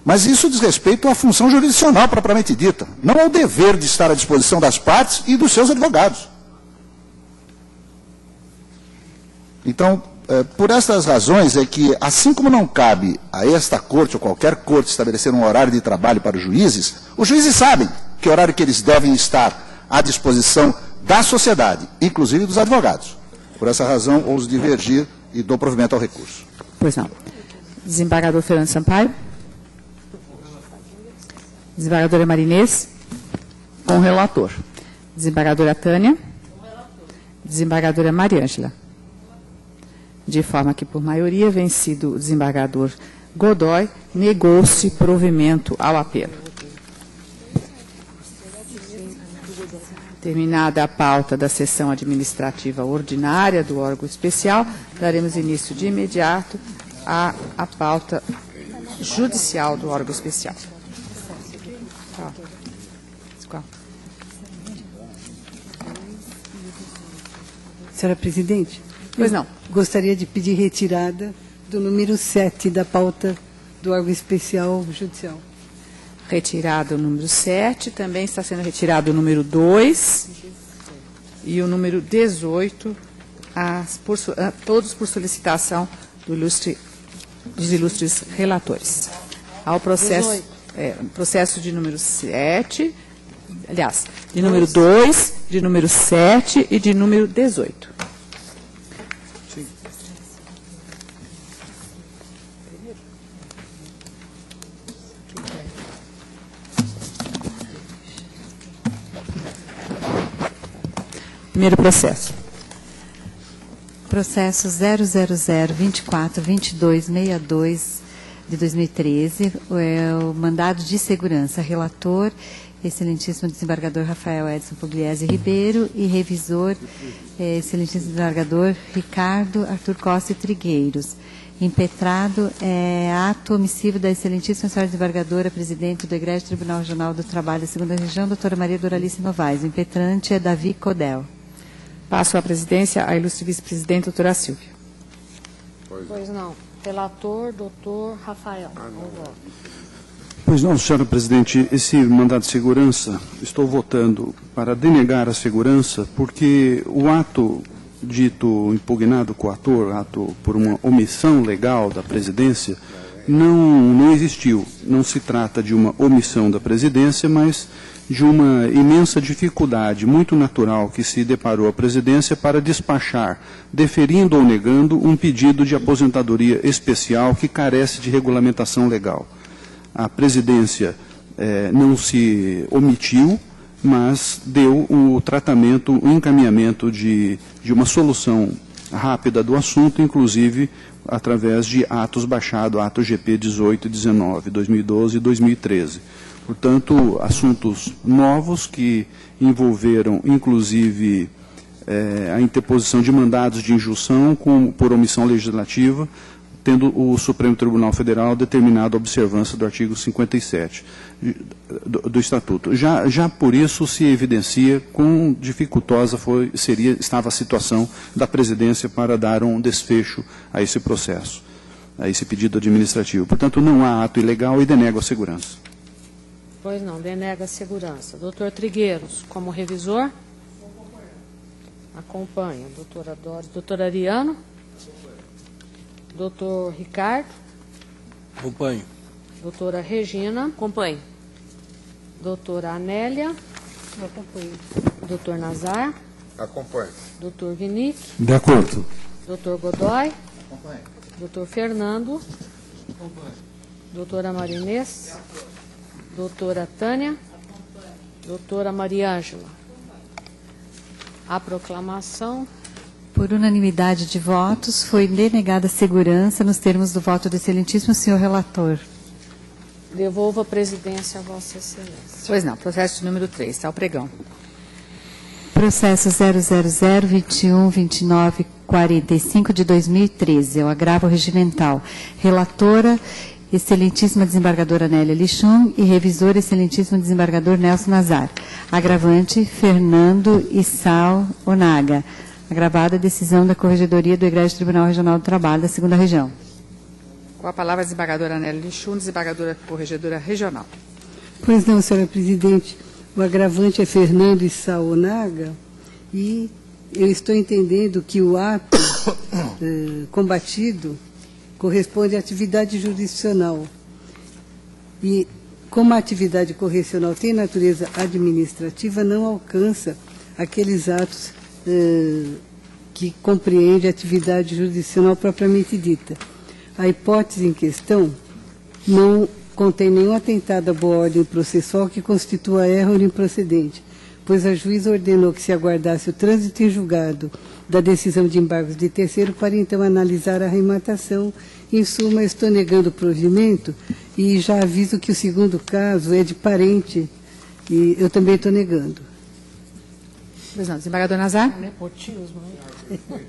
mas isso diz respeito à função jurisdicional propriamente dita, não ao dever de estar à disposição das partes e dos seus advogados. Então, por estas razões é que, assim como não cabe a esta corte ou qualquer corte estabelecer um horário de trabalho para os juízes sabem que horário que eles devem estar à disposição da sociedade, inclusive dos advogados. Por essa razão, ouso divergir e dou provimento ao recurso. Pois não. Desembargador Fernando Sampaio. Desembargadora Marinês. Com o relator. Desembargadora Tânia. Desembargadora Mariângela. De forma que, por maioria, vencido o desembargador Godoy, negou-se provimento ao apelo. Terminada a pauta da sessão administrativa ordinária do órgão especial, daremos início de imediato à pauta judicial do órgão especial. Senhora Presidente? Pois não. Gostaria de pedir retirada do número 7 da pauta do órgão especial judicial. Retirado o número 7, também está sendo retirado o número 2 e o número 18, todos por solicitação dos ilustres relatores. Ao processo, processo de número 7, aliás, de número 2, de número 7 e de número 18. Primeiro processo. Processo 000242262 de 2013, o mandado de segurança. Relator, excelentíssimo desembargador Rafael Edson Pugliese Ribeiro, e revisor, excelentíssimo desembargador Ricardo Arthur Costa e Trigueiros. Impetrado ato omissivo da excelentíssima senhora desembargadora, presidente do Egrégio Tribunal Regional do Trabalho da Segunda Região, doutora Maria Doralice Novaes. O impetrante é Davi Codel. Passo a presidência à ilustre vice-presidente, doutora Silvia. Pois não. Relator, doutor Rafael. Pois não, senhora presidente, esse mandado de segurança, estou votando para denegar a segurança, porque o ato dito impugnado com o ato por uma omissão legal da presidência, não existiu. Não se trata de uma omissão da presidência, mas de uma imensa dificuldade muito natural que se deparou a presidência para despachar, deferindo ou negando, um pedido de aposentadoria especial que carece de regulamentação legal. A presidência não se omitiu, mas deu o tratamento, o encaminhamento de uma solução rápida do assunto, inclusive através de atos baixados, ato GP 18 e 19, 2012 e 2013. Portanto, assuntos novos que envolveram, inclusive, a interposição de mandados de injunção por omissão legislativa, tendo o Supremo Tribunal Federal determinado a observância do artigo 57 do Estatuto. Já por isso se evidencia quão dificultosa estava a situação da presidência para dar um desfecho a esse processo, a esse pedido administrativo. Portanto, não há ato ilegal e denego a segurança. Pois não, denega a segurança. Doutor Trigueiros, como revisor? Acompanha. Doutora Doris. Doutor Ariano? Doutor Ricardo? Acompanho. Doutora Regina. Acompanho. Doutora Anélia. Acompanho. Doutor Nazar. Acompanho. Doutor Vinic. De acordo. Doutor Godoy. Acompanho. Doutor Fernando. Acompanho. Doutora Marinês. Doutora Tânia. Doutora Maria Ângela. A proclamação. Por unanimidade de votos, foi denegada segurança nos termos do voto do excelentíssimo senhor relator. Devolvo a presidência a Vossa Excelência. Pois não, processo de número 3, está o pregão. Processo 000-21-29-45 de 2013, é o agravo regimental. Relatora, excelentíssima desembargadora Nélia Lichung e revisor, excelentíssimo desembargador Nelson Nazar. Agravante, Fernando Issal Onaga. Agravada a decisão da Corregedoria do Egrégio Tribunal Regional do Trabalho da 2ª Região. Com a palavra a desembargadora Nélia Lichung, desembargadora corregedora regional. Pois não, senhora presidente. O agravante é Fernando Issal Onaga e eu estou entendendo que o ato combatido corresponde à atividade jurisdicional. E como a atividade correcional tem natureza administrativa, não alcança aqueles atos que compreende a atividade jurisdicional propriamente dita. A hipótese em questão não contém nenhum atentado à boa ordem processual que constitua erro improcedente, pois a juíza ordenou que se aguardasse o trânsito em julgado da decisão de embargos de terceiro para então analisar a arrematação. Em suma, estou negando o provimento e já aviso que o segundo caso é de parente e eu também estou negando. Pois não, desembargador Nazar. Nepotismo, né? Eu quero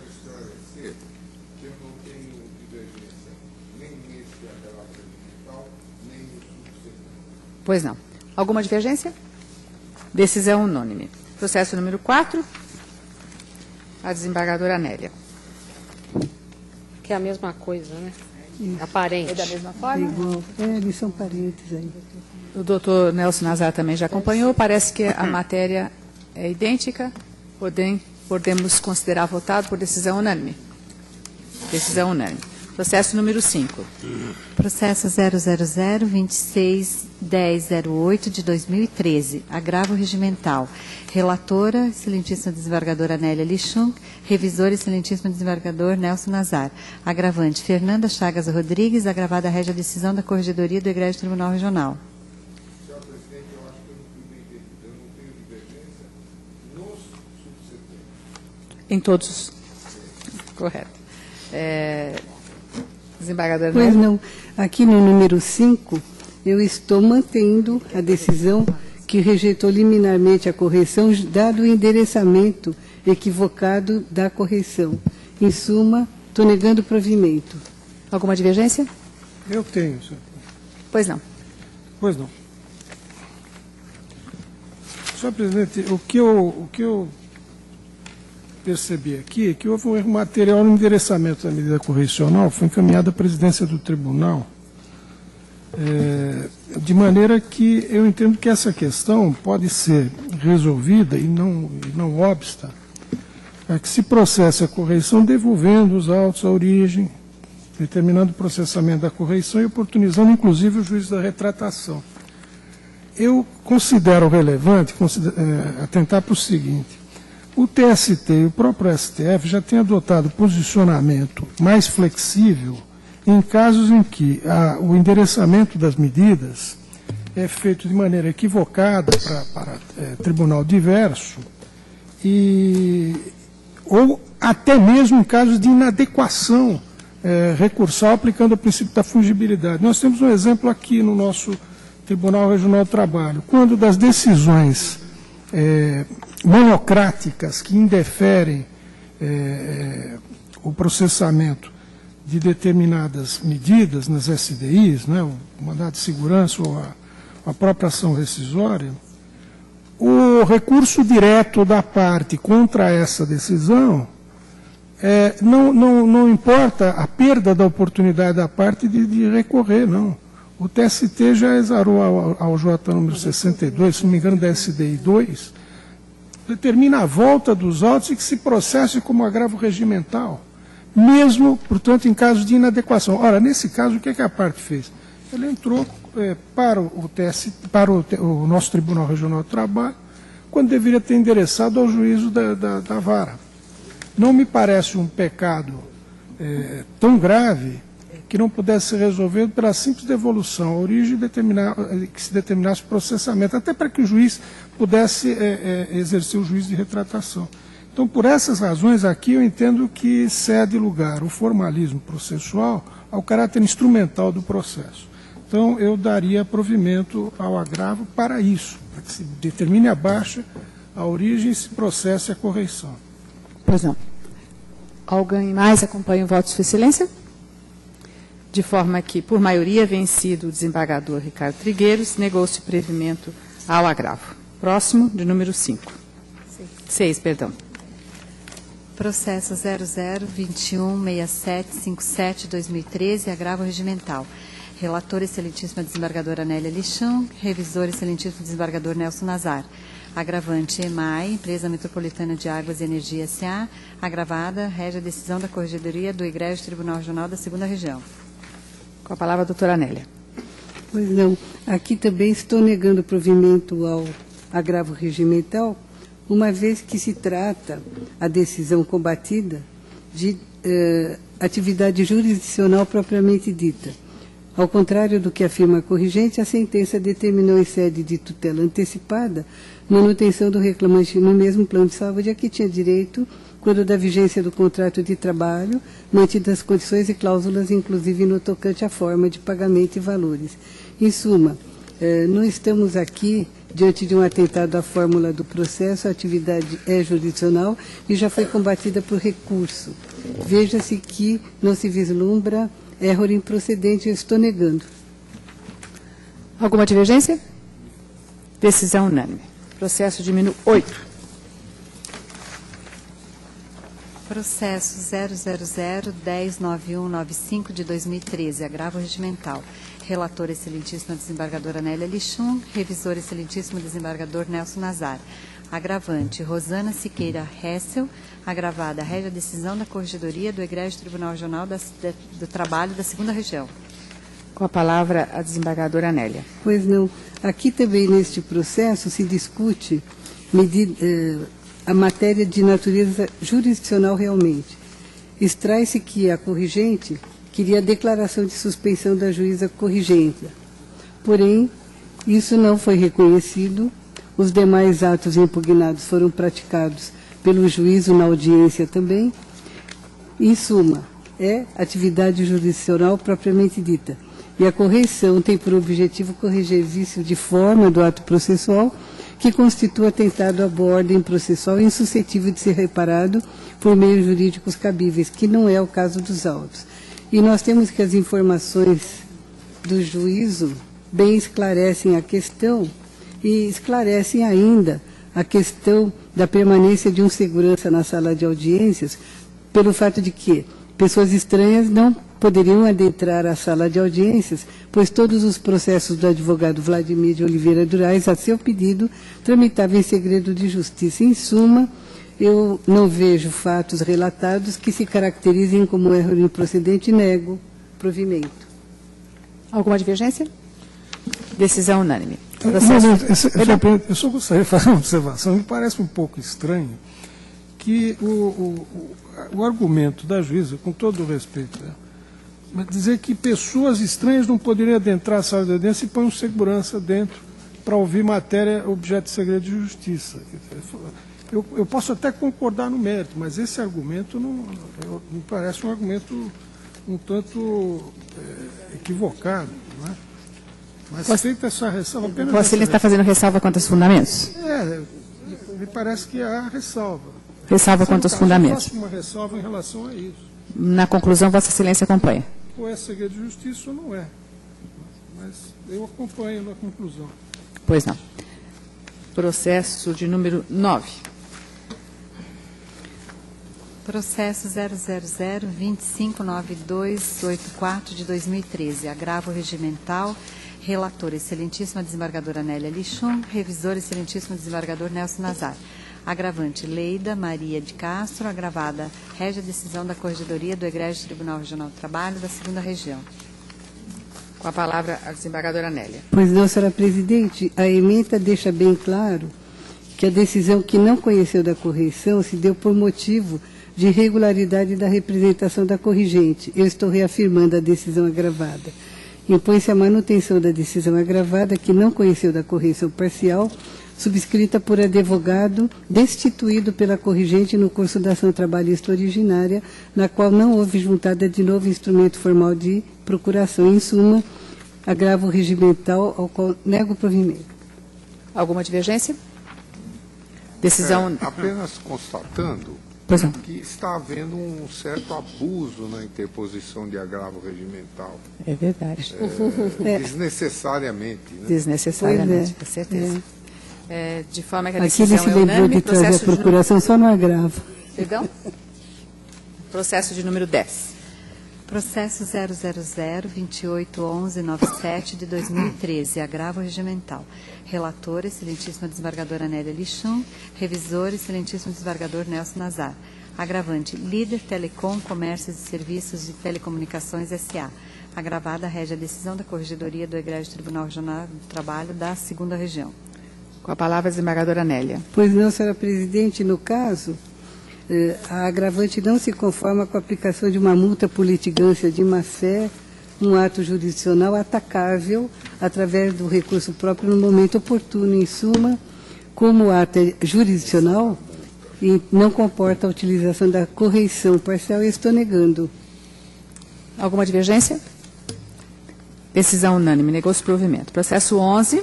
esclarecer que eu não tenho divergência nem nesse agravo regimental, nem no subsequente. Pois não. Alguma divergência? Decisão unânime. Processo número 4, a desembargadora Anélia. Que é a mesma coisa, né? Aparente. É da mesma É forma? igual. Eles são parentes aí. O doutor Nelson Nazar também já acompanhou. Parece que a matéria é idêntica. Podemos considerar votado por decisão unânime. Decisão unânime. Processo número 5. Processo 000-26-1008 de 2013, agravo regimental. Relatora, excelentíssima desembargadora Nélia Lichung, revisor, excelentíssimo desembargador Nelson Nazar. Agravante, Fernanda Chagas Rodrigues, agravada a régia decisão da Corregedoria do Egrégio Tribunal Regional. Senhor presidente, eu acho que eu não tenho divergência nos subsequentes. Em todos. Correto. Desembargadora Pois Nélia. não. Aqui no número 5, eu estou mantendo a decisão que rejeitou liminarmente a correção, dado o endereçamento equivocado da correção. Em suma, estou negando o provimento. Alguma divergência? Eu tenho, senhor. Pois não. Pois não. Senhor presidente, o que eu percebi aqui é que houve um erro material no endereçamento da medida correcional, foi encaminhada à presidência do tribunal, de maneira que eu entendo que essa questão pode ser resolvida e não obsta a que se processe a correição devolvendo os autos à origem, determinando o processamento da correição e oportunizando, inclusive, o juízo da retratação. Eu considero relevante atentar para o seguinte: o TST e o próprio STF já têm adotado posicionamento mais flexível em casos em que o endereçamento das medidas é feito de maneira equivocada para tribunal diverso, ou até mesmo em casos de inadequação recursal aplicando o princípio da fungibilidade. Nós temos um exemplo aqui no nosso Tribunal Regional do Trabalho, quando das decisões monocráticas que indeferem o processamento de determinadas medidas nas SDIs, né, o mandado de segurança ou a própria ação rescisória, o recurso direto da parte contra essa decisão não importa a perda da oportunidade da parte de recorrer, não. O TST já exarou ao J número 62, se não me engano, da SDI 2, determina a volta dos autos e que se processe como agravo regimental, mesmo, portanto, em caso de inadequação. Ora, nesse caso, o que a parte fez? Ele entrou para o nosso Tribunal Regional do Trabalho, quando deveria ter endereçado ao juízo da vara. Não me parece um pecado tão grave que não pudesse ser resolvido pela simples devolução à origem que se determinasse o processamento, até para que o juiz pudesse exercer o juízo de retratação. Então, por essas razões, aqui eu entendo que cede lugar o formalismo processual ao caráter instrumental do processo. Então, eu daria provimento ao agravo para isso, para que se determine a baixa, a origem e se processe a correição. Pois não. Alguém mais acompanha o voto de sua excelência? De forma que, por maioria, vencido o desembargador Ricardo Trigueiros, negou-se o provimento ao agravo. Próximo, de número 5. 6, perdão. Processo 00216757-2013, agravo regimental. Relator, excelentíssima desembargadora Nélia Lichon. Revisor, excelentíssimo desembargador Nelson Nazar. Agravante, EMAI, Empresa Metropolitana de Águas e Energia S.A. Agravada, rege a decisão da Corregedoria do Egrégio Tribunal Regional da 2ª Região. Com a palavra a doutora Nélia. Pois não. Aqui também estou negando provimento ao agravo regimental, uma vez que se trata a decisão combatida de atividade jurisdicional propriamente dita. Ao contrário do que afirma a corrigente, a sentença determinou em sede de tutela antecipada manutenção do reclamante no mesmo plano de saúde a que tinha direito quando da vigência do contrato de trabalho, mantidas as condições e cláusulas, inclusive no tocante à forma de pagamento e valores. Em suma, não estamos aqui diante de um atentado à fórmula do processo, a atividade é jurisdicional e já foi combatida por recurso. Veja-se que não se vislumbra erro improcedente, eu estou negando. Alguma divergência? Decisão unânime. Processo de número 8. Processo 000-109195 de 2013, agravo regimental. Relator, excelentíssima desembargadora Nélia Lichon. Revisor, excelentíssimo desembargador Nelson Nazar. Agravante, Rosana Siqueira Hessel. Agravada, rege a decisão da Corregedoria do Egrégio Tribunal Regional do Trabalho da 2ª Região. Com a palavra a desembargadora Nélia. Pois não. Aqui também neste processo se discute a matéria de natureza jurisdicional realmente. Extrai-se que a corrigente queria a declaração de suspeição da juíza corrigente. Porém, isso não foi reconhecido. Os demais atos impugnados foram praticados pelo juízo na audiência também. Em suma, é atividade jurisdicional propriamente dita. E a correição tem por objetivo corrigir vício de forma do ato processual que constitua atentado à boa ordem processual insuscetível de ser reparado por meios jurídicos cabíveis, que não é o caso dos autos. E nós temos que as informações do juízo bem esclarecem a questão e esclarecem ainda a questão da permanência de um segurança na sala de audiências, pelo fato de que pessoas estranhas não poderiam adentrar à sala de audiências, pois todos os processos do advogado Vladimir de Oliveira Durais, a seu pedido, tramitavam em segredo de justiça. Em suma, eu não vejo fatos relatados que se caracterizem como erro improcedente e nego provimento. Alguma divergência? Decisão unânime. Eu só gostaria de fazer uma observação. Me parece um pouco estranho que o argumento da juíza, com todo o respeito, dizer que pessoas estranhas não poderiam adentrar a sala de audiência e põe um segurança dentro para ouvir matéria objeto de segredo de justiça. Eu posso até concordar no mérito, mas esse argumento me parece um argumento um tanto equivocado, não é? Mas feita essa ressalva apenas... Você está fazendo ressalva quanto aos fundamentos? Me parece que há ressalva. Ressalva quanto aos fundamentos. Eu faço uma ressalva em relação a isso. Na conclusão, Vossa Excelência acompanha. Ou é segredo de justiça ou não é. Mas eu acompanho na conclusão. Pois não. Processo de número 9. Processo 000-259284 de 2013, agravo regimental. Relator, excelentíssima desembargadora Nélia Lichon. Revisor, excelentíssimo desembargador Nelson Nazar. Agravante, Leida Maria de Castro. Agravada, rege a decisão da Corregedoria do Egrégio Tribunal Regional do Trabalho da 2ª Região. Com a palavra, a desembargadora Nélia. Pois não, senhora presidente, a ementa deixa bem claro que a decisão que não conheceu da correição se deu por motivo de irregularidade da representação da corrigente. Eu estou reafirmando a decisão agravada. Impõe-se a manutenção da decisão agravada que não conheceu da correição parcial, subscrita por advogado destituído pela corrigente no curso da ação trabalhista originária, na qual não houve juntada de novo instrumento formal de procuração. Em suma, agravo regimental ao qual nego provimento. Alguma divergência? Decisão... apenas constatando que está havendo um certo abuso na interposição de agravo regimental. É verdade. Desnecessariamente. Né? Desnecessariamente, com certeza. De forma que a Aqui ele decisão se é lembrou unânime. de trazer a procuração só no agravo. Perdão? Processo de número 10. Processo 000-281197 de 2013, agravo regimental. Relator, excelentíssima desembargadora Nélia Lichun. Revisor, excelentíssimo desembargador Nelson Nazar. Agravante, Líder Telecom Comércios e Serviços de Telecomunicações S.A. Agravada, rege a decisão da Corregedoria do Egrégio Tribunal Regional do Trabalho da 2ª Região. Com a palavra, a desembargadora Nélia. Pois não, senhora presidente, no caso, a agravante não se conforma com a aplicação de uma multa por litigância de má-fé, um ato jurisdicional atacável através do recurso próprio no momento oportuno. Em suma, como o ato é jurisdicional e não comporta a utilização da correição parcial, eu estou negando. Alguma divergência? Decisão unânime, negócio provimento. Processo 11.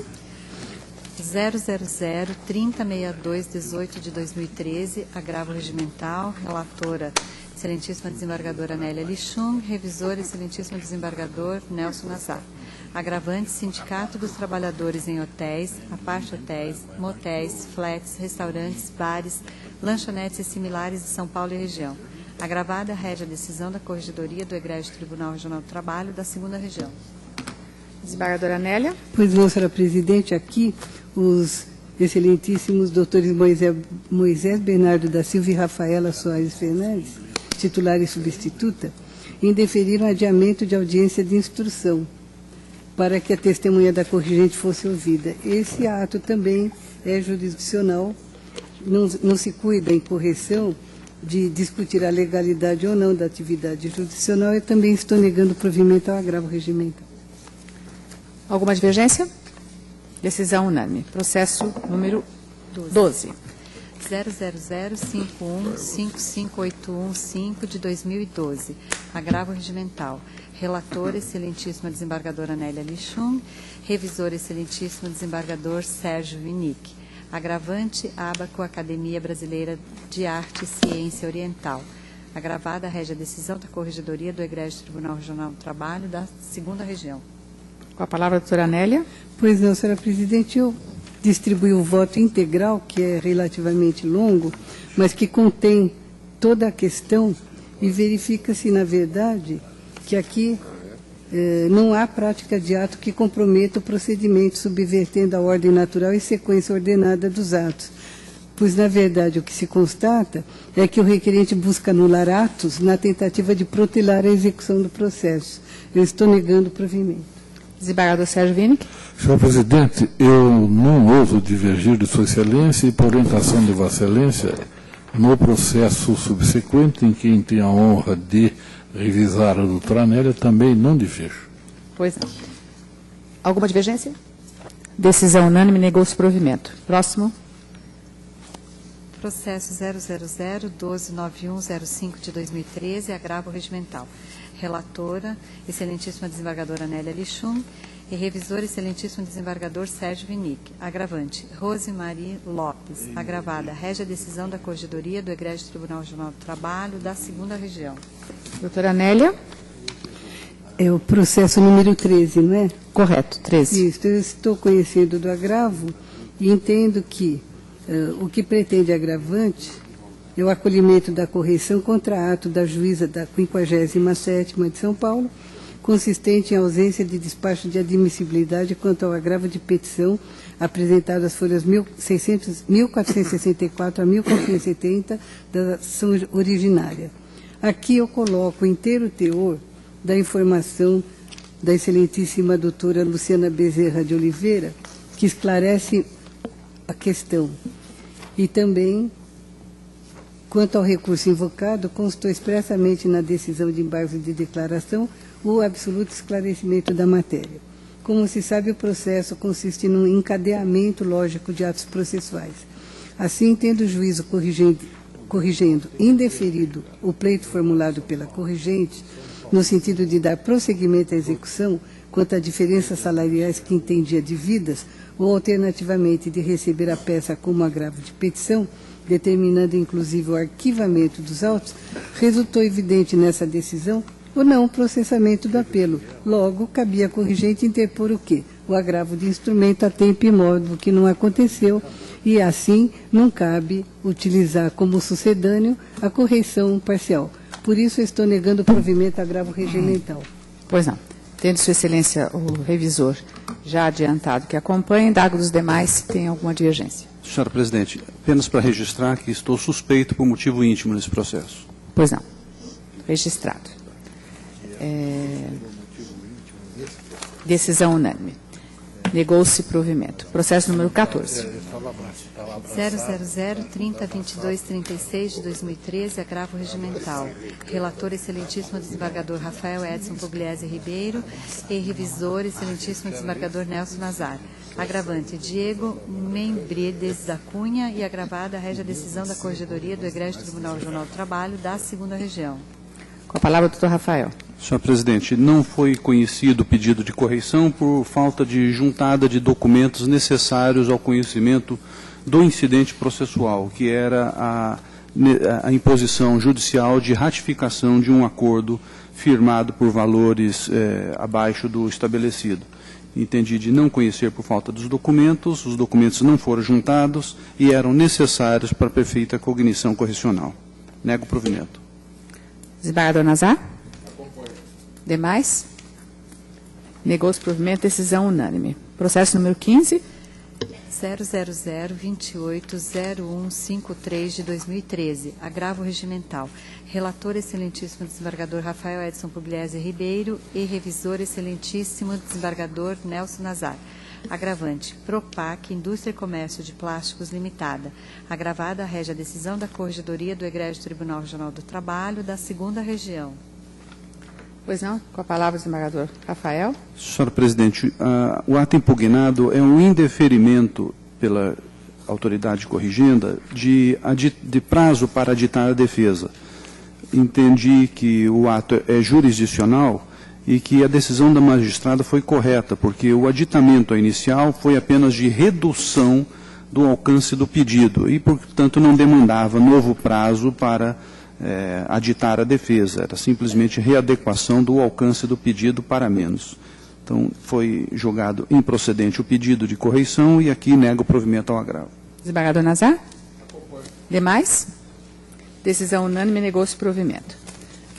000-3062-18 de 2013, agravo regimental, relatora, excelentíssima desembargadora Nélia Lichun, revisor, excelentíssimo desembargador Nelson Nazar. Agravante, Sindicato dos Trabalhadores em Hotéis, a parte hotéis, motéis, flats, restaurantes, bares, lanchonetes e similares de São Paulo e região. Agravada, rege a decisão da Corregedoria do Egrégio Tribunal Regional do Trabalho da 2ª Região. Desembargadora Nélia. Pois não, senhora presidente, aqui os excelentíssimos doutores Moisés Bernardo da Silva e Rafaela Soares Fernandes, titular e substituta, indeferiram adiamento de audiência de instrução para que a testemunha da corrigente fosse ouvida. Esse ato também é jurisdicional, não se cuida em correção de discutir a legalidade ou não da atividade jurisdicional. Eu também estou negando o provimento ao agravo regimental. Alguma divergência? Decisão unânime. Processo número 12. 000-51558115 de 2012. Agravo regimental. Relator, excelentíssima desembargadora Nélia Lichun. Revisor, excelentíssimo desembargador Sérgio Vinick. Agravante, Abaco, Academia Brasileira de Arte e Ciência Oriental. Agravada, rege a decisão da Corregedoria do Egrégio Tribunal Regional do Trabalho da 2ª Região. Com a palavra, a doutora Nélia. Pois não, senhora presidente, eu distribuí o voto integral, que é relativamente longo, mas que contém toda a questão e verifica-se, na verdade, que aqui não há prática de ato que comprometa o procedimento, subvertendo a ordem natural e sequência ordenada dos atos. Pois, na verdade, o que se constata é que o requerente busca anular atos na tentativa de protelar a execução do processo. Eu estou negando o provimento. Desembargador Sérgio Vinick. Senhor presidente, eu não ouso divergir de Sua Excelência e, por orientação de Vossa Excelência, no processo subsequente, em quem tem a honra de revisar a doutora Nélia, também não diverjo. Pois não. Alguma divergência? Decisão unânime, negou-se o provimento. Próximo. Processo 000-129105 de 2013, agravo regimental. Relatora, excelentíssima desembargadora Nélia Lichun, e revisor, excelentíssimo desembargador Sérgio Vinick. Agravante, Rosemarie Lopes. Agravada, rege a decisão da Corregedoria do Egrégio Tribunal Regional do Trabalho da 2ª Região. Doutora Nélia. É o processo número 13, não é? Correto, 13. Isso, eu estou conhecendo do agravo e entendo que o que pretende agravante é o acolhimento da correição contra ato da juíza da 57ª de São Paulo, consistente em ausência de despacho de admissibilidade quanto ao agravo de petição apresentado às folhas 1464 a 1470 da ação originária. Aqui eu coloco o inteiro teor da informação da excelentíssima doutora Luciana Bezerra de Oliveira, que esclarece a questão. E também, quanto ao recurso invocado, constou expressamente na decisão de embargo de declaração o absoluto esclarecimento da matéria. Como se sabe, o processo consiste num encadeamento lógico de atos processuais. Assim, tendo o juízo corrigendo indeferido o pleito formulado pela corrigente, no sentido de dar prosseguimento à execução quanto a diferenças salariais que entendia devidas, ou alternativamente de receber a peça como agravo de petição, determinando inclusive o arquivamento dos autos, resultou evidente nessa decisão o não processamento do apelo. Logo, cabia à corrigente interpor o quê? O agravo de instrumento a tempo e modo, o que não aconteceu, e assim não cabe utilizar como sucedâneo a correção parcial. Por isso, estou negando o provimento a agravo regimental. Pois não. Tendo Sua Excelência o revisor já adiantado que acompanha, indago dos demais se tem alguma divergência. Senhora Presidente, apenas para registrar que estou suspeito por motivo íntimo nesse processo. Pois não. Registrado. Decisão unânime. Negou-se provimento. Processo número 14. 000-3022-36 de 2013, agravo regimental. Relator, excelentíssimo desembargador Rafael Edson Pugliese Ribeiro e revisor, excelentíssimo desembargador Nelson Nazar. Agravante, Diego Membrides da Cunha e agravada, régia decisão da Corregedoria do Egrégio Tribunal Regional do Trabalho da 2ª Região. Com a palavra, doutor Rafael. Senhor Presidente, não foi conhecido o pedido de correição por falta de juntada de documentos necessários ao conhecimento do incidente processual, que era a imposição judicial de ratificação de um acordo firmado por valores abaixo do estabelecido. Entendi de não conhecer por falta dos documentos, os documentos não foram juntados e eram necessários para a perfeita cognição correcional. Nego o provimento. Desembargador Nazar? Demais? Negou-se provimento, decisão unânime. Processo número 15. 000-280153 de 2013, agravo regimental. Relator, excelentíssimo desembargador Rafael Edson Pugliese Ribeiro e revisor, excelentíssimo desembargador Nelson Nazar. Agravante, Propac, Indústria e Comércio de Plásticos Limitada. Agravada, régia decisão da Corregedoria do Egrégio Tribunal Regional do Trabalho da 2ª Região. Pois não, com a palavra o desembargador Rafael. Senhora Presidente, o ato impugnado é um indeferimento pela autoridade corrigenda de prazo para aditar a defesa. Entendi que o ato é jurisdicional e que a decisão da magistrada foi correta, porque o aditamento inicial foi apenas de redução do alcance do pedido e, portanto, não demandava novo prazo para aditar a defesa, era simplesmente readequação do alcance do pedido para menos. Então, foi julgado improcedente o pedido de correição e aqui nego o provimento ao agravo. Desembargador Nazar? Demais? Decisão unânime, negou-se provimento.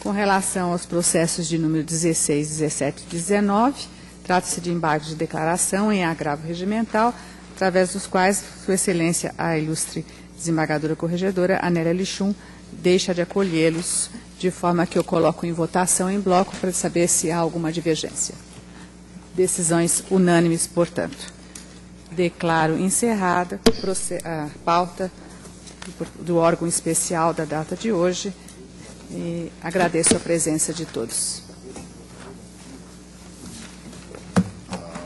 Com relação aos processos de número 16, 17 e 19, trata-se de embargos de declaração em agravo regimental, através dos quais Sua Excelência, a ilustre desembargadora corregedora, Anélia Lichum, deixa de acolhê-los, de forma que eu coloco em votação em bloco para saber se há alguma divergência. Decisões unânimes, portanto. Declaro encerrada a pauta do órgão especial da data de hoje e agradeço a presença de todos.